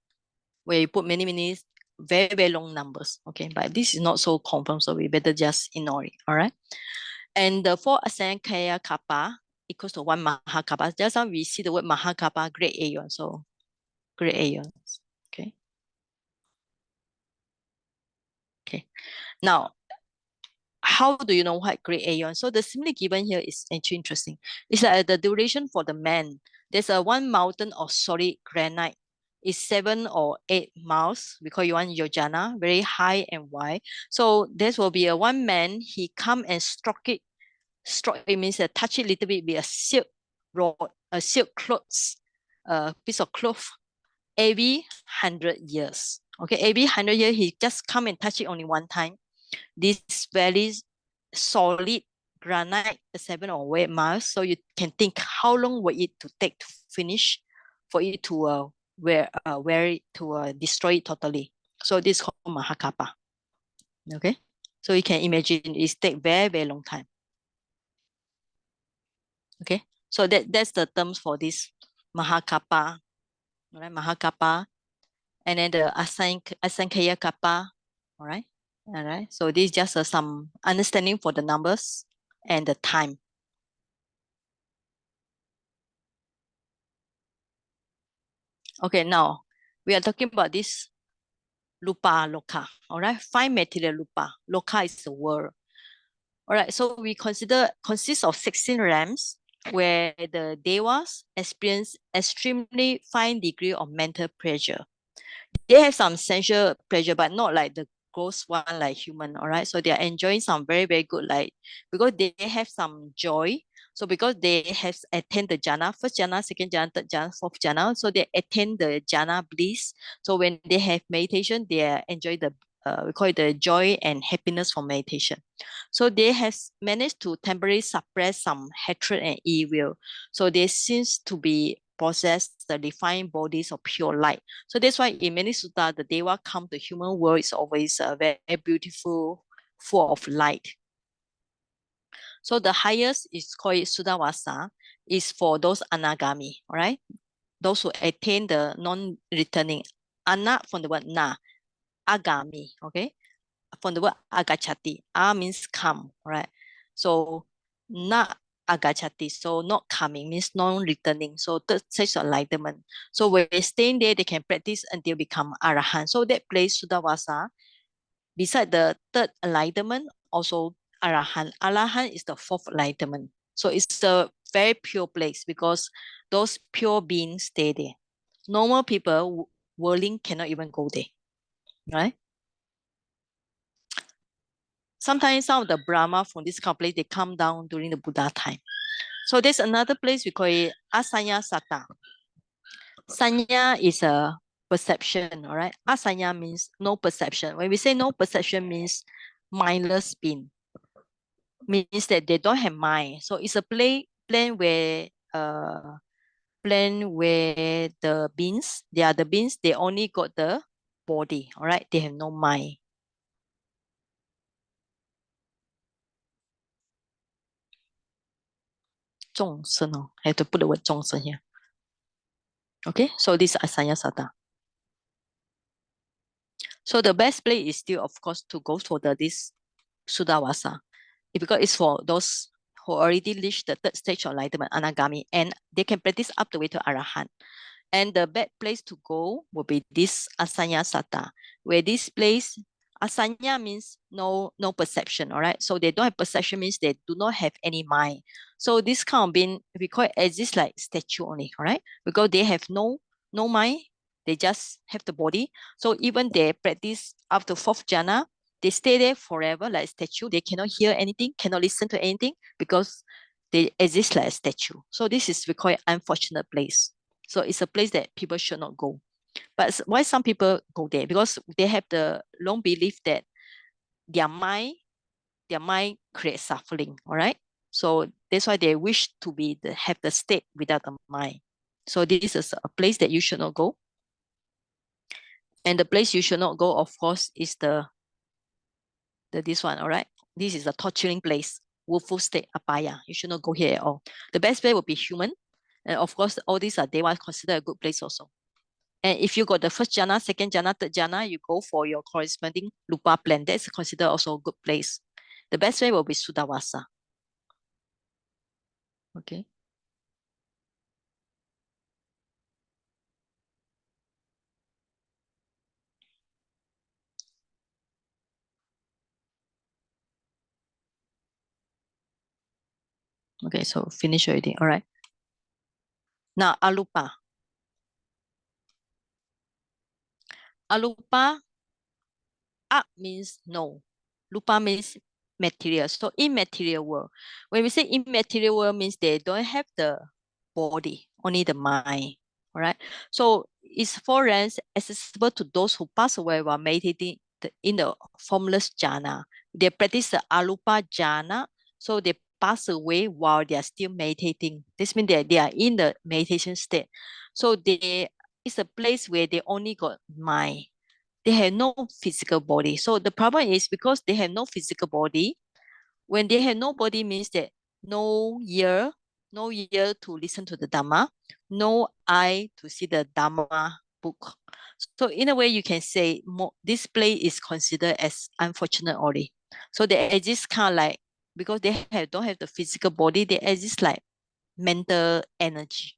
where you put many, many very, very long numbers. Okay, but this is not so confirmed, so we better just ignore it. All right. And the 4 Asayakaya Kappa equals to 1 Mahakappa. Just now we see the word Mahakappa, great aeon. So great aeons. Okay. Okay. Now, how do you know what great aeon? So the simile given here is actually interesting. It's like the duration for the man. There's a one mountain of solid granite. It's 7 or 8 miles. We call it one yojana, very high and wide. So this will be a one man. He come and struck it. Struck it means touch it a little bit with a silk rod, a silk clothes, a piece of cloth. Every 100 years. Okay, every 100 years he just come and touch it only one time. This very solid granite, 7 or 8 miles. So you can think how long will it to take to finish for it to destroy it totally. So this is called Mahakappa. Okay, so you can imagine it take very, very long time. Okay, so that's the terms for this Mahakappa, right? Mahakappa, and then the Asankaya Kappa, all right? All right, so this is just some understanding for the numbers and the time. Okay, now we are talking about this Lupa Loka, all right? 5 material Lupa. Loka is the world. All right, so we consists of 16 realms where the Devas experience extremely fine degree of mental pressure. They have some sensual pleasure, but not like the gross one like human, all right? So they are enjoying some very, very good, like, because they have some joy. So because they have attained the jhana, first jhana, second jhana, third jhana, fourth jhana, so they attain the jhana bliss. So when they have meditation, they enjoy the, we call it the joy and happiness from meditation. So they have managed to temporarily suppress some hatred and evil. So they seems to be possess the refined bodies of pure light. So that's why in many sutta, the Deva come to human world is always very beautiful, full of light. So the highest is called Sudavasa, is for those anagami, all right? Those who attain the non-returning. Ana from the word na, agami, okay? From the word agachati. A means come, all right? So na agachati, so not coming means non-returning. So third stage of enlightenment. So when they stay there, they can practice until become arahant. So that place Sudavasa, beside the third enlightenment, also arahant. Arahant is the fourth enlightenment. So it's a very pure place because those pure beings stay there. Normal people, worldling, cannot even go there, right? Sometimes some of the Brahma from this kind of place, they come down during the Buddha time. So there's another place we call it Asanya Sata. Sanya is a perception, all right? Asanya means no perception. When we say no perception means mindless being. Means that they don't have mind. So it's a plane where the beings, they are the beings, they only got the body, all right? They have no mind. I have to put the word 众生 here. Okay, so this Asanya Sata. So the best place is still, of course, to go for this Sudawasa, because it's for those who already reached the third stage of enlightenment, Anagami, and they can practice up the way to Arahant. And the bad place to go will be this Asanya Sata, where this place, Asanya means no perception, all right? So they don't have perception means they do not have any mind. So this kind of being, we call it exist like statue only, all right? Because they have no mind, they just have the body. So even they practice up to fourth jhana, they stay there forever like statue. They cannot hear anything, cannot listen to anything because they exist like a statue. So this is we call it unfortunate place. So it's a place that people should not go. But why some people go there? Because they have the long belief that their mind creates suffering. All right. So that's why they wish to have the state without the mind. So this is a place that you should not go. And the place you should not go, of course, is this one. All right. This is a torturing place. Woeful state, apaya. You should not go here at all. The best place would be human. And of course, all these are they are considered a good place also. And if you got the first jhana, second jhana, third jhana, you go for your corresponding lupa plan. That's considered also a good place. The best way will be Sudawasa. Okay. Okay, so finish already. All right. Now, alupa. Alupa, up means no. Lupa means material. So immaterial world. When we say immaterial world means they don't have the body, only the mind. All right. So it's foreign, accessible to those who pass away while meditating in the formless jhana. They practice the alupa jhana, so they pass away while they are still meditating. This means that they are in the meditation state. So it's a place where they only got mind. They have no physical body. So the problem is because they have no physical body, when they have no body means that no ear, to listen to the Dhamma, no eye to see the Dhamma book. So in a way, you can say this place is considered as unfortunate only. So they exist kind of like, because they don't have the physical body, they exist like mental energy.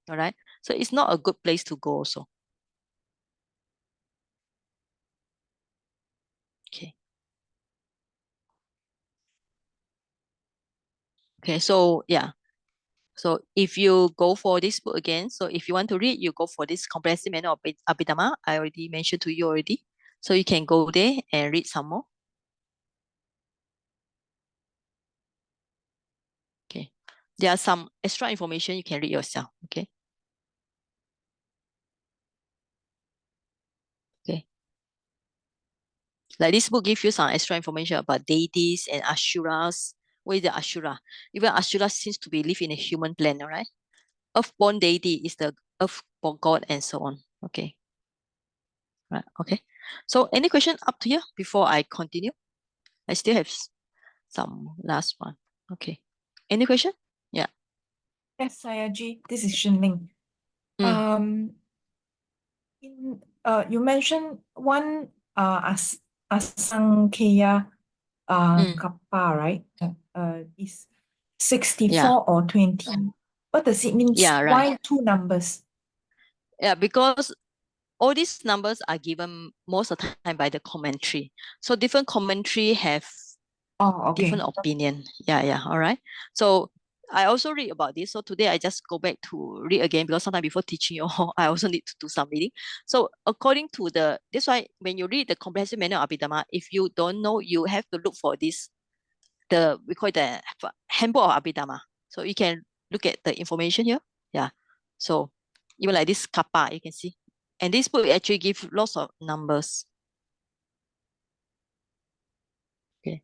All right. So it's not a good place to go also. Okay. Okay. So yeah. So if you go for this book again, so if you want to read, you go for this comprehensive manual of Abhidhamma. I already mentioned to you already. So you can go there and read some more. Okay. There are some extra information you can read yourself. Okay. Okay. Like this book gives you some extra information about deities and asuras. What is the ashura? Even ashura seems to be live in a human plane, all right? Earthborn deity is the earthborn god and so on. Okay. Right. Okay. So any question up to here before I continue? I still have some last one. Okay. Any question? Yeah. Yes, Sayaji, this is Shinling. Mm. You mentioned one Asankhya kappa, right? Is 64 Yeah. or 20. What does it mean? Yeah, right. Why two numbers? Yeah, because all these numbers are given most of the time by the commentary. So different commentary have Oh, okay. different opinion. Yeah. All right. So I also read about this. So today I just go back to read again because sometimes before teaching you all, I also need to do some reading. So according to that's why when you read the comprehensive manual of Abhidhamma, if you don't know, you have to look for this, we call it the handbook of Abhidhamma. So you can look at the information here. Yeah. So even like this kappa, you can see. And this book actually gives lots of numbers. Okay.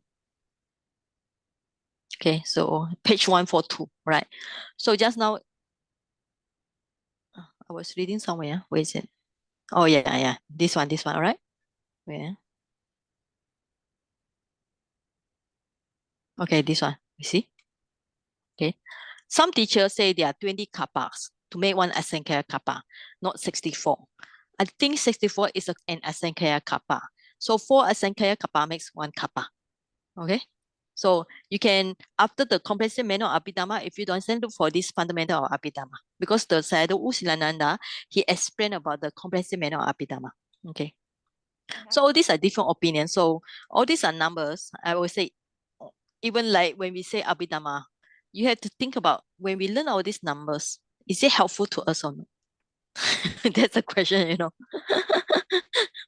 Okay, so page 142, right? So just now, I was reading somewhere. Where is it? Oh, yeah. This one, all right? Where? Okay, this one. You see? Okay. Some teachers say there are 20 kappas. to make one Asankaya kappa, not 64. I think 64 is an Asankaya kappa. So 4 Asankaya kappa makes 1 kappa. Okay. So you can, after the comprehensive manual of Abhidhamma, if you don't understand, look for this fundamental of Abhidhamma. Because the Sayadaw U Silananda, he explained about the comprehensive manual of Abhidhamma. Okay. So all these are different opinions. So all these are numbers. I will say, even like when we say Abhidhamma, you have to think about when we learn all these numbers, is it helpful to us or not? That's the question, you know.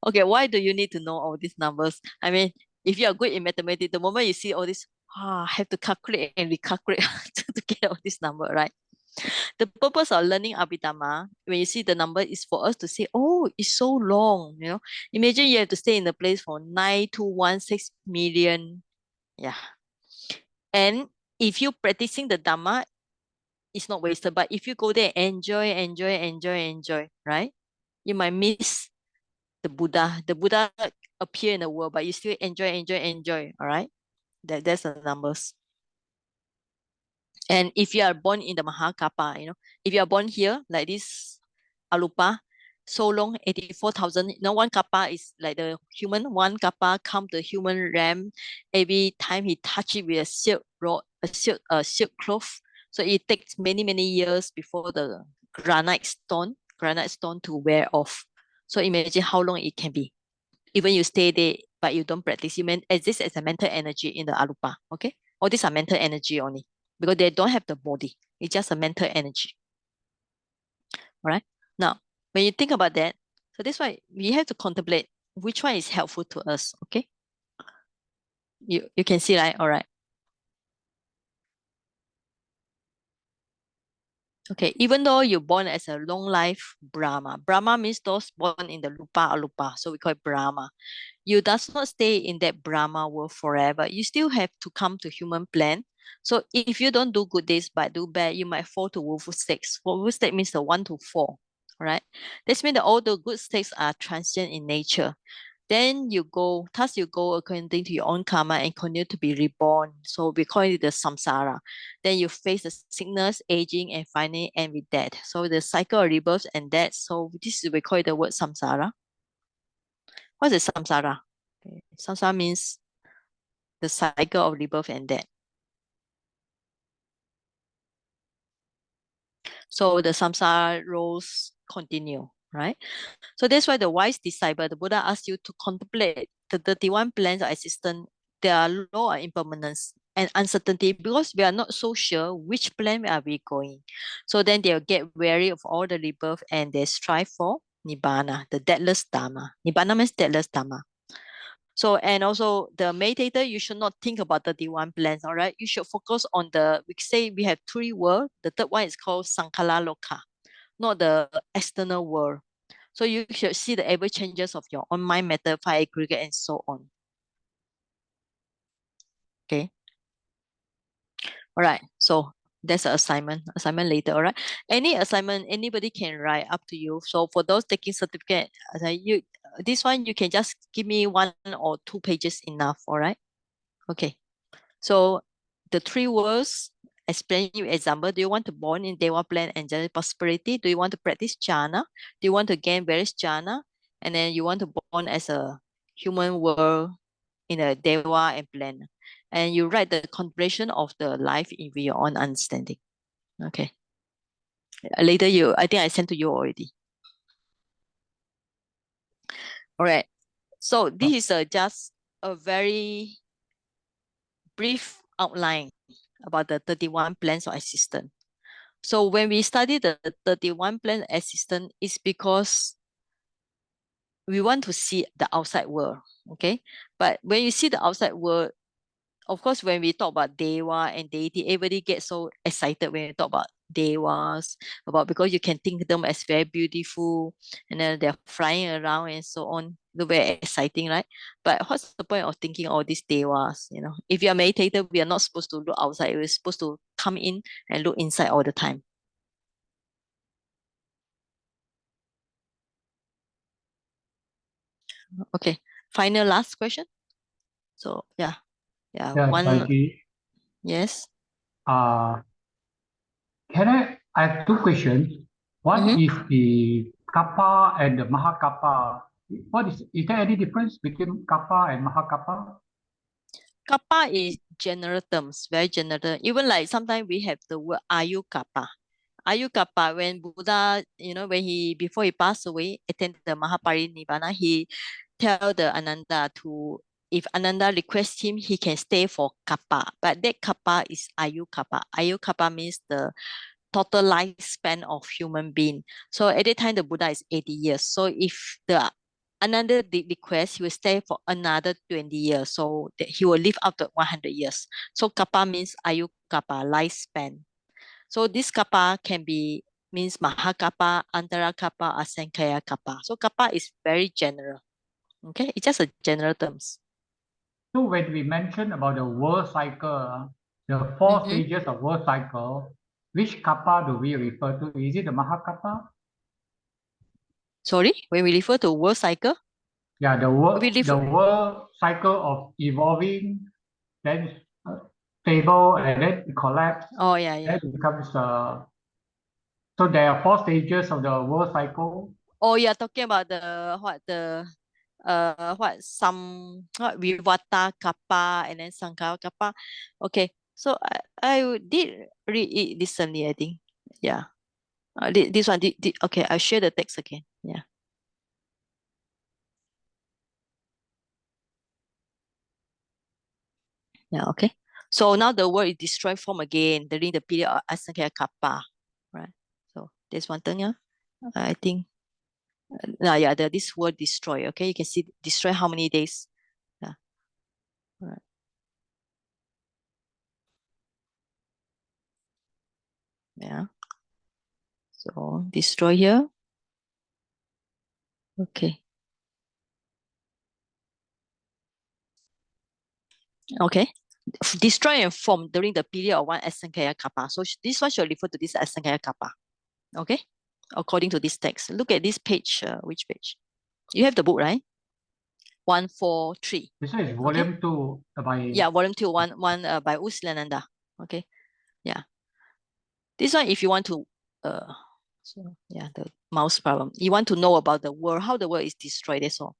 Okay, why do you need to know all these numbers? I mean, if you are good in mathematics, the moment you see all this, have to calculate and recalculate to get all this number, right? The purpose of learning Abhidhamma, when you see the number, is for us to say, oh, it's so long, you know. Imagine you have to stay in the place for 9216 million. Yeah. And if you practicing the Dhamma, it's not wasted. But if you go there, enjoy, right? You might miss the Buddha. The Buddha appear in the world, but you still enjoy. All right. That's the numbers. And if you are born in the Mahakapa, you know, if you are born here like this Alupa, so long, 84,000. No, 1 kappa is like the human. 1 kappa come the human ram. Every time he touch it with a silk rod, a silk cloth. So it takes many years before the granite stone to wear off. So imagine how long it can be. Even you stay there, but you don't practice, you exist as a mental energy in the Alupa. Okay, all these are mental energy only because they don't have the body. It's just a mental energy. All right. Now, when you think about that, so that's why we have to contemplate which one is helpful to us. Okay. You can see, right? All right. Okay, even though you're born as a long life Brahma means those born in the Lupa Alupa, so we call it Brahma. You does not stay in that Brahma world forever. You still have to come to human plane. So if you don't do good days but do bad, you might fall to woeful states. Woeful state means the 1 to 4. Right? This means that all the good states are transient in nature. Then you go according to your own karma and continue to be reborn. So we call it the samsara. Then you face the sickness, aging, and finally end with death. So the cycle of rebirth and death. So this is we call it the word samsara. What is samsara? Okay. Samsara means the cycle of rebirth and death. So the samsara roles continue, right? So that's why the wise disciple, the Buddha asks you to contemplate the 31 plans of existence. There are law of impermanence and uncertainty because we are not so sure which plan are we going. So then they'll get weary of all the rebirth and they strive for Nibbana, the deathless Dhamma. Nibbana means deathless Dhamma. So, and also the meditator, you should not think about 31 plans, all right? You should focus on we say we have 3 worlds. The third one is called Sankala Loka, not the external world. So you should see the ever changes of your own mind, matter, fire aggregate, and so on. Okay. All right. So that's an assignment later. All right. Any assignment, anybody can write, up to you. So for those taking certificate, this one, you can just give me 1 or 2 pages enough. All right. Okay. So the 3 words, explain you example. Do you want to born in Dewa plan and general prosperity? Do you want to practice jhana? Do you want to gain various jhana? And then you want to born as a human world in a Dewa and plan. And you write the contemplation of the life in your own understanding. Okay. Later I think I sent to you already. All right. So this is just a very brief outline about the 31 plans of existence. So when we study the 31 plan existence, it's because we want to see the outside world. Okay. But when you see the outside world, of course, when we talk about Dewa and deity, everybody gets so excited when we talk about Devas, because you can think them as very beautiful and then they're flying around and so on. Look very exciting, right? But what's the point of thinking all these Devas? You know, if you're a meditator, we are not supposed to look outside. We're supposed to come in and look inside all the time. Okay, final last question. So yeah, Yeah, one. Saji. Yes. Can I have 2 questions? What Mhm. is the kappa and the mahakappa? Is there any difference between kappa and mahakappa? Kappa is general terms, very general. Even like sometimes we have the word Ayu Kappa. Ayu Kappa, when Buddha, when before he passed away, attended the Mahaparinibbana, he tell the Ananda if Ananda requests him, he can stay for Kappa. But that Kappa is Ayu Kappa. Ayu Kappa means the total lifespan of human being. So at that time, the Buddha is 80 years. So if the another request, he will stay for another 20 years. So that he will live up to 100 years. So kappa means ayu kappa, lifespan. So this kappa can be means mahakappa, antara kappa, asankaya kappa. So kappa is very general. Okay, it's just a general terms. So when we mention about the world cycle, the four stages of world cycle, which kappa do we refer to? Is it the mahakappa? Sorry, when we refer to world cycle, Yeah, the we world cycle of evolving, then stable, and then it collapse. Oh yeah, yeah. Then it becomes so there are four stages of the world cycle. Oh, you're talking about what Vivata Kappa and then Sankara Kappa. Okay, so I did read it recently, I think. Yeah. This one, okay, I'll share the text again. Yeah. Yeah, okay. So now the world is destroyed from again during the period of Asankara Kappa. Right. So there's one thing, yeah. I think yeah, this word destroy. Okay, you can see destroy how many days. Yeah. Right. Yeah. So destroy here. Okay. Okay. Destroy and form during the period of one Asankaya Kappa. So this one should refer to this Asankaya Kappa. Okay. According to this text. Look at this page. Which page? You have the book, right? 143. This is volume 2 by Yeah, volume 2, one by Usilananda. Okay. Yeah. This one, if you want to so yeah, the mouse problem. You want to know about the world, how the world is destroyed, that's all.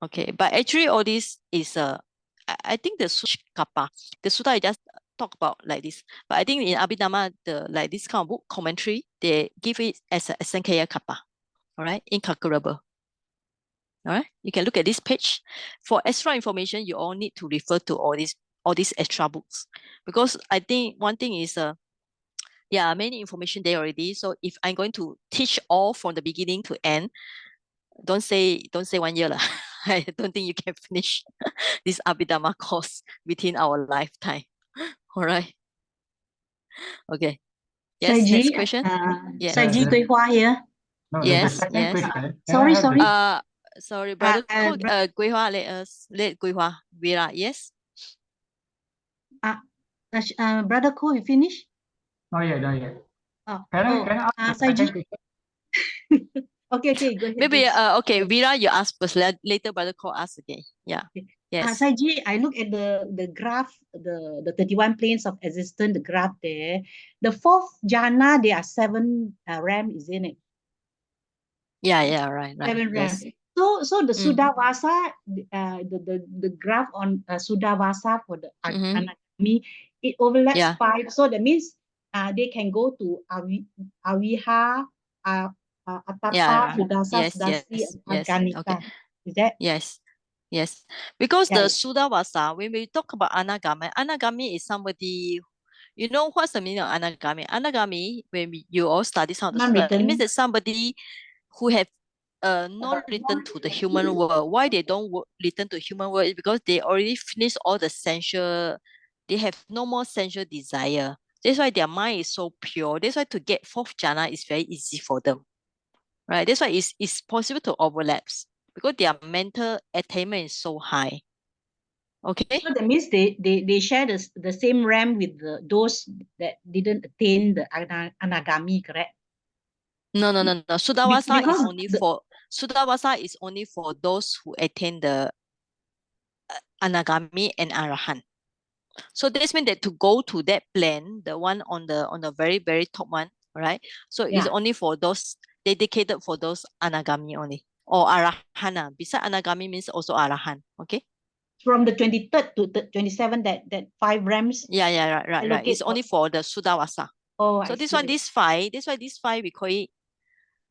Okay. But actually all this is I think the Kappa, the Sutta I just talk about like this. But I think in Abhidhamma, like this kind of book commentary, they give it as a Sankaya Kappa. All right, incalculable. All right, you can look at this page. For extra information, you all need to refer to all these extra books, because I think one thing is yeah, many information there already. So if I'm going to teach all from the beginning to end, don't say 1 year lah. I don't think you can finish this Abhidhamma course within our lifetime. All right. Okay. Yes. Saiji, Next question. Yeah. Saiji Gui Hua here. no, the Yes. second Yes. question. Can I Sorry, have sorry. Sorry, brother. Uh, Gui Hua, let Gui Hua. Vera. Yes. Brother Ko, you finish? Not yet, not yet. Oh, Can I ask the Saiji. second question? Okay, go ahead. Maybe please. okay, Vera, you ask first. Later, brother Ko ask again. Yeah. Okay. Yes. Saiji, I look at the graph, the 31 planes of existence, the graph there. The fourth jhana, there are 7 ram, isn't it? Yeah, right. 7 Yes. rams. So the Sudhavasa, the graph on Sudhavasa for the anatomy, it overlaps Yeah. 5. So that means they can go to Aviha, Atapa, Yeah. Sudasa, Yes. Sudasi, Yes. and Yes. Aganika. Okay. Is that? Yes. Because Yeah. the Sudhavasa, when we talk about Anagami is somebody, you know what's the meaning of Anagami? Anagami, when you all study some of the Sutta, it means that somebody who have not returned to the human world. Why they don't return to human world is because they already finished all the sensual, they have no more sensual desire. That's why their mind is so pure. That's why to get fourth jhana is very easy for them. Right? That's why it's possible to overlaps because their mental attainment is so high. Okay. So that means they share the same RAM with those that didn't attain the anagami, correct? No. Sudhavasa is Because only for Sudhavasa is only for those who attain the Anagami and Arahant. So this means that to go to that plan, the one on the very, very top one, right? So it's Yeah. only for those dedicated for those anagami only, or arahana. Beside anagami means also arahan. Okay. From the 23rd to the 27th, that 5 rams. Yeah, right. It's allocate only for- for the Sudawasa. Oh, So I this see. one, this five, we call it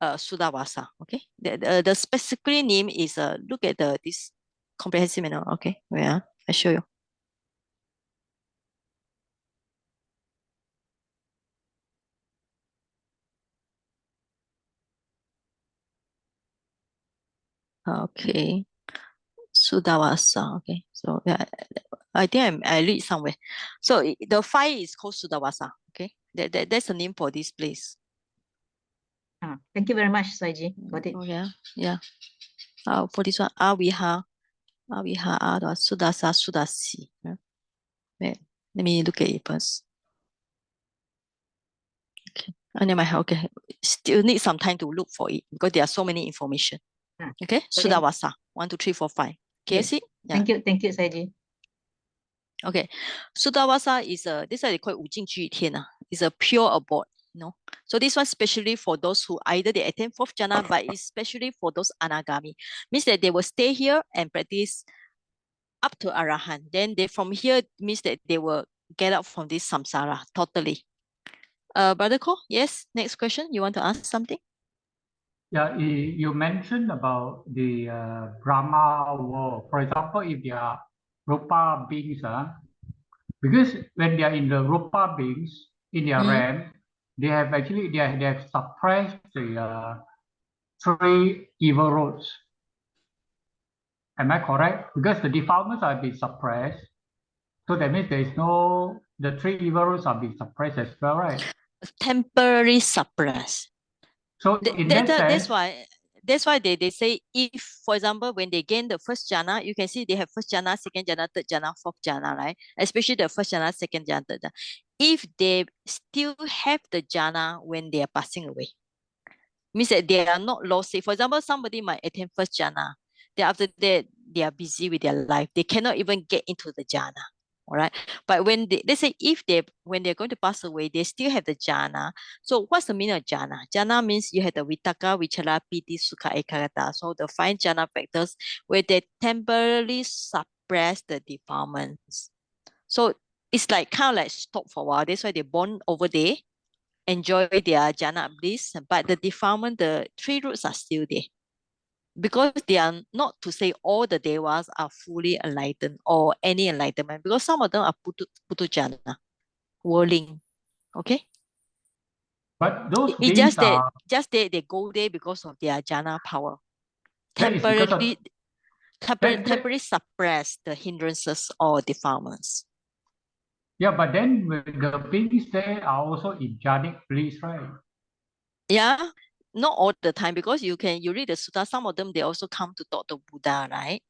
Sudawasa. Okay. The specifically name is look at this comprehensive manual. Okay, where I show you. Okay, Sudawasa. Okay, so yeah, I think I read somewhere. So the 5 is called Sudawasa. Okay, that's the name for this place. Thank you very much, Saiji. Got it. Oh yeah. For this one, Aviha, Sudasa, Sudasi. Wait, let me look at it first. Okay. Okay. Still need some time to look for it because there are so many information. Okay. Sudawasa. 1, 2, 3, 4, 5. Can you Yes. see? Yeah. Thank you, Saiji. Okay. Sudawasa is this one they call it 无尽居天. It's a pure abode. So this one specially for those who either they attain 4th jhana, but especially for those anagami. Means that they will stay here and practice up to Arahan. Then they from here means that they will get out from this samsara totally. Brother Ko, yes, next question. You want to ask something? Yeah, you mentioned about the Brahma world. For example, if they are Rupa beings, because when they are in the Rupa beings, in their realm, they have suppressed the 3 evil roads. Am I correct? Because the defilements are being suppressed. So that means the 3 evil roads are being suppressed as well, right? Temporary suppress. So in that sense, that's why they say if, for example, when they gain the 1st jhana, you can see they have 1st jhana, 2nd jhana, 3rd jhana, 4th jhana, right? Especially the 1st jhana, 2nd jhana, 3rd jhana. If they still have the jhana when they are passing away, means that they are not lost. Say, for example, somebody might attain 1st jhana. Then after that, they are busy with their life. They cannot even get into the jhana. All right. But when let's say when they're going to pass away, they still have the jhana. So what's the meaning of jhana? Jhana means you have the vitaka, vichara, piti, sukha, ekagata. So the 5 jhana factors where they temporarily suppress the defilements. So it's like kind of like stop for a while. That's why they're born over there, enjoy their jhana bliss, but the defilement, the 3 roots are still there. Because they are not to say all the devas are fully enlightened or any enlightenment, because some of them are putu jhana, whirling. Okay. but those It's beings just that they go there because of their jhana power. that is because of- Temporarily suppress the hindrances or defilements. Yeah, but then the beings there are also in jhanic bliss, right? Yeah, not all the time, because you read the sutta, some of them they also come to talk to Buddha, right?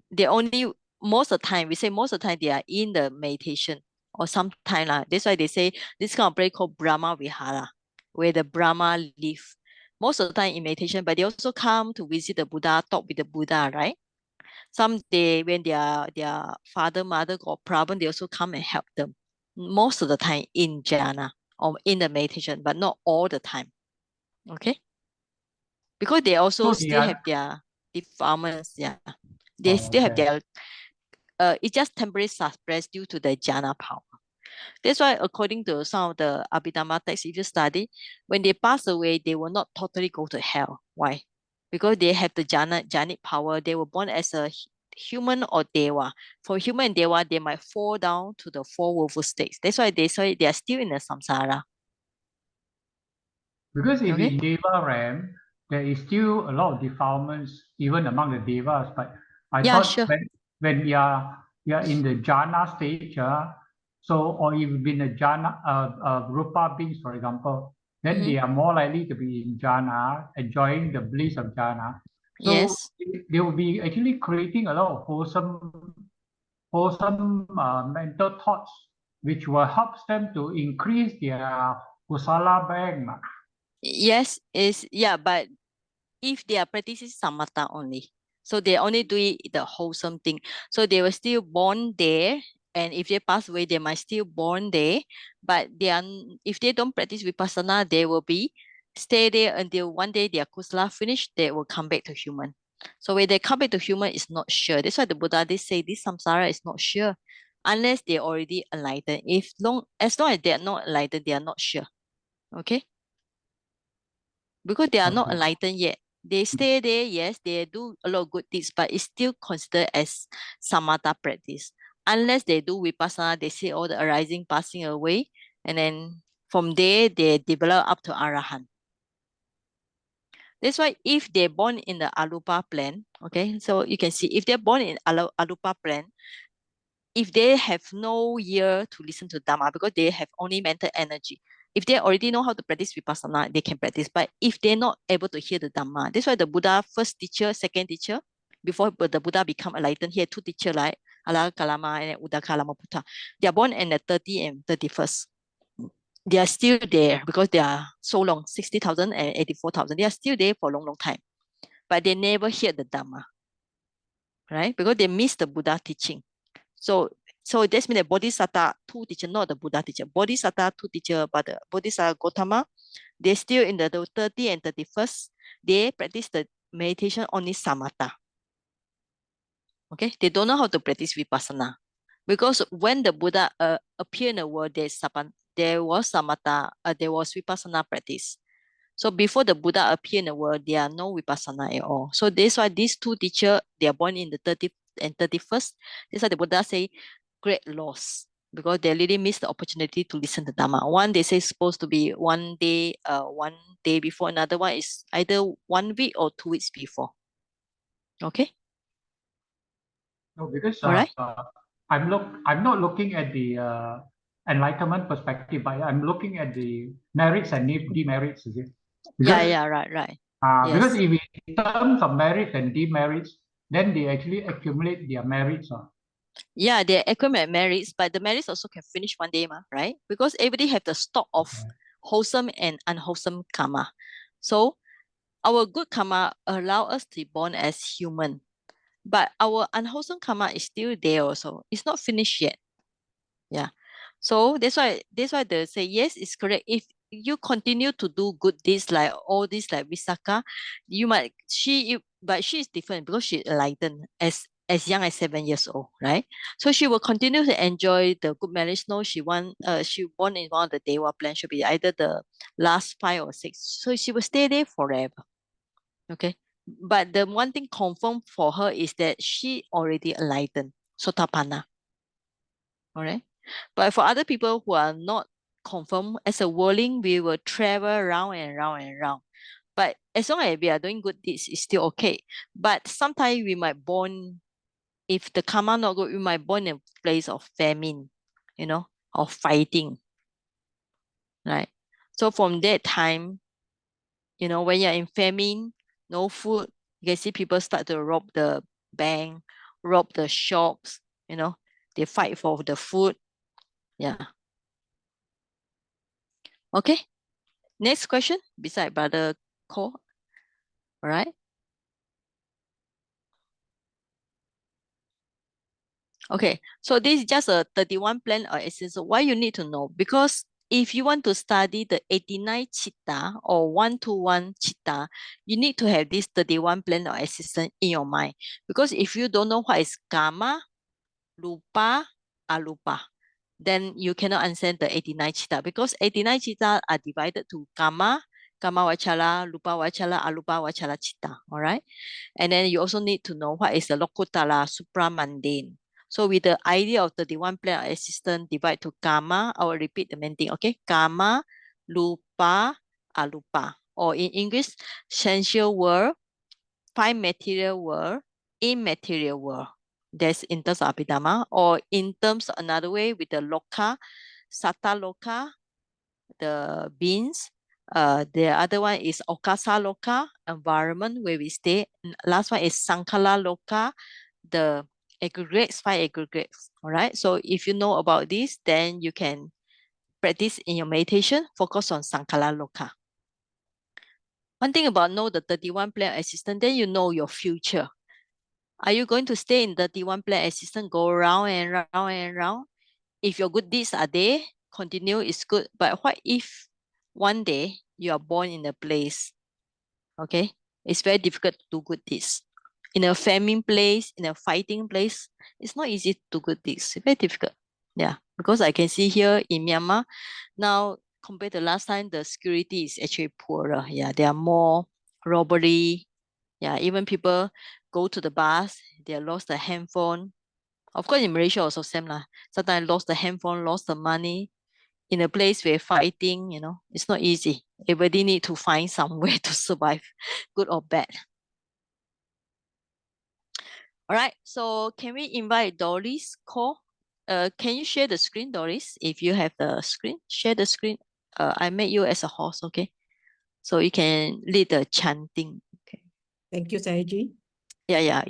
They only most of the time, we say most of the time they are in the meditation or sometime that's why they say this kind of place called Brahma Vihara, where the Brahma live most of the time in meditation, but they also come to visit the Buddha, talk with the Buddha, right? Some day when their father, mother got problem, they also come and help them. Most of the time in jhana or in the meditation, but not all the time. Okay? Because they also So still have their defilements, yeah. They still have okay. their it's just temporary suppressed due to the jhana power. That's why according to some of the Abhidhamma texts, if you study, when they pass away, they will not totally go to hell. Why? Because they have the jhanic power. They were born as a human or deva. For human and deva, they might fall down to the 4 woeful states. That's why they say they are still in the samsara. Because if Okay. in Deva realm, there is still a lot of defilements even among the Devas. But I Yeah, thought sure. when you are in the jhana stage, so or you've been a jhana Rupa beings, for example, then they are more likely to be in jhana, enjoying the bliss of jhana. So Yes. they will be actually creating a lot of wholesome mental thoughts, which will help them to increase their kusala bank. Yes, but if they are practicing samatha only, so they only do it the wholesome thing, so they were still born there and if they pass away, they might still born there, but if they don't practice vipassana, they will be stay there until one day their kusala finish, they will come back to human. So when they come back to human, it's not sure. That's why the Buddha, they say this samsara is not sure unless they already enlightened. As long as they are not enlightened, they are not sure. Okay? Because they are not Okay. enlightened yet. They stay there, yes, they do a lot of good deeds, but it's still considered as samatha practice. Unless they do vipassana, they see all the arising, passing away, and then from there, they develop up to arahant. That's why if they're born in the alupa plan, okay, so you can see if they're born in alupa plan, if they have no ear to listen to Dhamma because they have only mental energy, if they already know how to practice vipassana, they can practice. But if they're not able to hear the Dhamma, that's why the Buddha, first teacher, second teacher, before the Buddha become enlightened, he had two teachers, like Alaka Kalama and Udakalama Buddha. They are born in the 30 and 31st. They are still there because they are so long, 60,000 and 84,000. They are still there for a long, long time. But they never hear the Dhamma, right? Because they miss the Buddha teaching. So that's mean that Bodhisattva, two teacher, not the Buddha teacher. Bodhisattva, two teacher, but the Bodhisattva Gautama, they still in the 30 and 31st, they practice the meditation only samatha. Okay, they don't know how to practice vipassana. Because when the Buddha appeared in the world, there was samatha, there was vipassana practice. So before the Buddha appeared in the world, there are no vipassana at all. So that's why these two teachers, they are born in the 30th and 31st. That's why the Buddha say great loss because they really missed the opportunity to listen to Dhamma. One, they say supposed to be one day before. Another one is either 1 week or 2 weeks before. Okay. No, because All right. I'm not looking at the enlightenment perspective, but I'm looking at the merits and demerits, is it? Because, right. Because Yes. if in terms of merits and demerits, then they actually accumulate their merits. Yeah, they accumulate merits, but the merits also can finish one day, right? Because everybody have the stock of wholesome and unwholesome karma. So our good karma allow us to be born as human, but our unwholesome karma is still there also. It's not finished yet. Yeah. So that's why they say yes, it's correct. If you continue to do good deeds like all this like Visakha, but she is different because she's enlightened as young as 7 years old, right? So she will continue to enjoy the good marriage. No, she born in one of the Dewa plan, should be either the last 5 or 6. So she will stay there forever. Okay. But the one thing confirmed for her is that she already enlightened, Sotapanna. All right. But for other people who are not confirmed, as a worldling, we will travel round and round and round. But as long as we are doing good deeds, it's still okay. But sometimes we might born, if the karma not good, we might born in a place of famine, or fighting. Right. So from that time, when you're in famine, no food, you can see people start to rob the bank, rob the shops, they fight for the food. Yeah. Okay. Next question beside Brother Ko. All right. Okay. So this is just a 31 plan or essence. Why you need to know? Because if you want to study the 89 chitta or 1-to-1 chitta, you need to have this 31 plan or assistant in your mind. Because if you don't know what is karma, lupa, alupa, then you cannot understand the 89 chitta, because 89 chitta are divided to kama vachala, lupa vachala, alupa vachala chitta. All right. And then you also need to know what is the lokutara supramundane. So with the idea of 31 plan assistant divide to kama, I will repeat the main thing. Okay. Kama, lupa, alupa. Or in English, sensual world, 5 material world, immaterial world. That's in terms of Abhidhamma, or in terms of another way with the loka, Sata loka, the beings. The other one is Okasa loka, environment where we stay. Last one is Sankala loka, the aggregates, 5 aggregates. All right. So if you know about this, then you can practice in your meditation, focus on Sankala loka. One thing about know the 31 plan assistant, then you know your future. Are you going to stay in 31 plane existence, go round and round and round? If your good deeds are there, continue is good. But what if one day you are born in a place, okay? It's very difficult to do good deeds. In a famine place, in a fighting place, it's not easy to do good deeds. It's very difficult. Yeah, because I can see here in Myanmar, now compared to last time, the security is actually poorer. Yeah, there are more robbery. Yeah, even people go to the bus, they lost the handphone. Of course, in Malaysia also same lah. Sometimes lost the handphone, lost the money. In a place where fighting, it's not easy. Everybody need to find some way to survive, good or bad. All right, so can we invite Doris call? Can you share the screen, Doris? If you have the screen, share the screen. I made you as a host, okay? So you can lead the chanting. Okay. Thank you, Saiji. Yeah.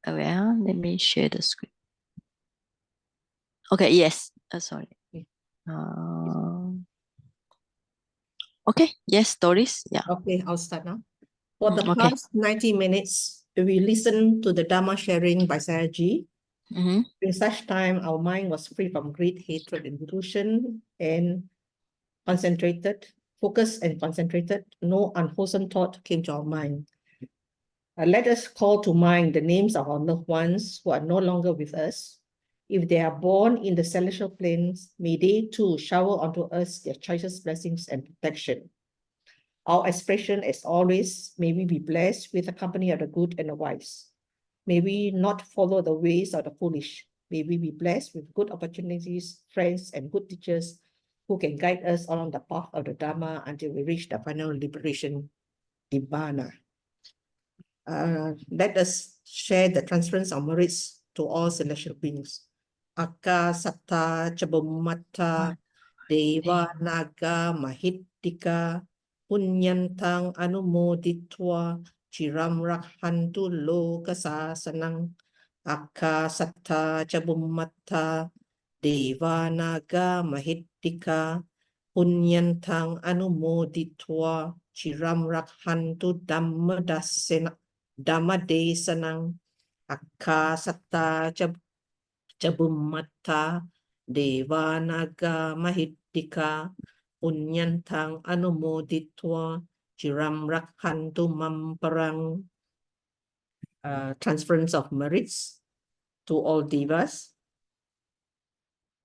Well, let me share the screen. Okay, yes. Sorry. Okay, yes, Doris. Yeah. Okay, I'll start now. For the Okay. past 90 minutes, we listened to the Dharma sharing by Saiji. Mm-hmm. In such time, our mind was free from greed, hatred, and delusion, and focused and concentrated. No unwholesome thought came to our mind. Let us call to mind the names of our loved ones who are no longer with us. If they are born in the celestial planes, may they too shower onto us their choicest blessings and protection. Our expression, as always, may we be blessed with the company of the good and the wise. May we not follow the ways of the foolish. May we be blessed with good opportunities, friends, and good teachers who can guide us along the path of the Dharma until we reach the final liberation, Nibbana. Let us share the transference of merits to all celestial beings. Akka Satta Chabummata Deva Naga Mahittika Punyantang Anumoditwa Chiram Rakhantu Loka Sasanang Akka Satta Chabummata Deva Naga Mahittika Punyantang Anumoditwa Chiram Rakhantu Dhammadesanang Akka Satta Chabummata Devanaga Mahittika Punyantang Anumoditwa Chiram Rakhantu Mamparang. Transference of merits to all devas.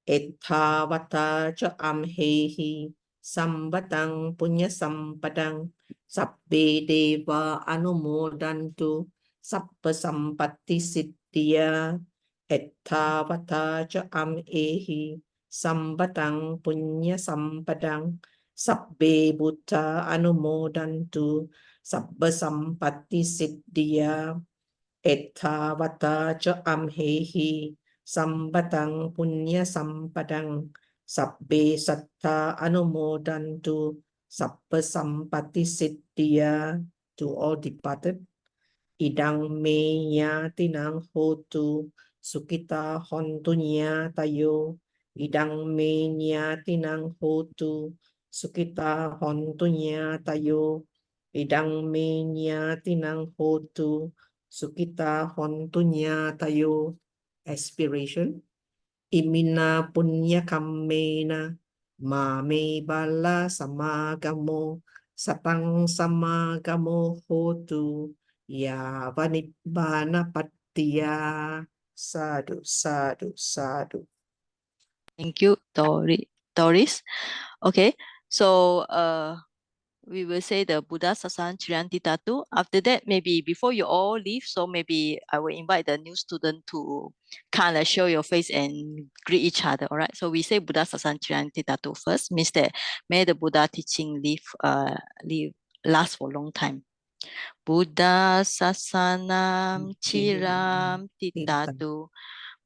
Ettavata cha amhehi sambatang punya sampadang sabbe deva anumodantu sabba sampatti siddhya. Ettavata cha amhehi sambatang punya sampadang sabbe buddha anumodantu sabba sampatti siddhya. Ettavata cha amhehi sambatang punya sampadang sabbe satta anumodantu sabba sampatti siddhya. To all departed, idang me yatinang hotu sukita hontunya tayo. Idang me yatinang hotu sukita hontunya tayo. Idang me yatinang hotu sukita hontunya tayo. Aspiration. Imina punya kammena mame bala samagamo satang samagamo hotu ya vanibbana pattiya. Sadhu, sadhu, sadhu. Thank you, Doris. Okay, so we will say the Buddha Sasan Chiryanti Tatu. After that, maybe before you all leave, so maybe I will invite the new student to kind of show your face and greet each other. All right. So we say Buddha Sasan Chiryanti Tatu first, means that may the Buddha teaching last for a long time. Buddha Sasanam Chiram Titatu.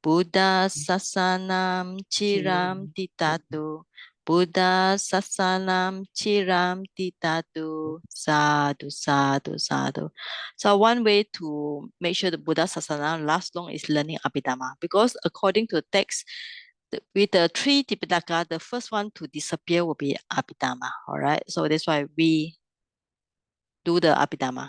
Buddha Sasanam Chiram Titatu. Buddha Sasanam Chiram Titatu. Sadhu, sadhu, sadhu. So one way to make sure the Buddha Sasanam lasts long is learning Abhidhamma. Because according to the text, with the three Tipitaka, the first one to disappear will be Abhidhamma. All right. So that's why we do the Abhidhamma.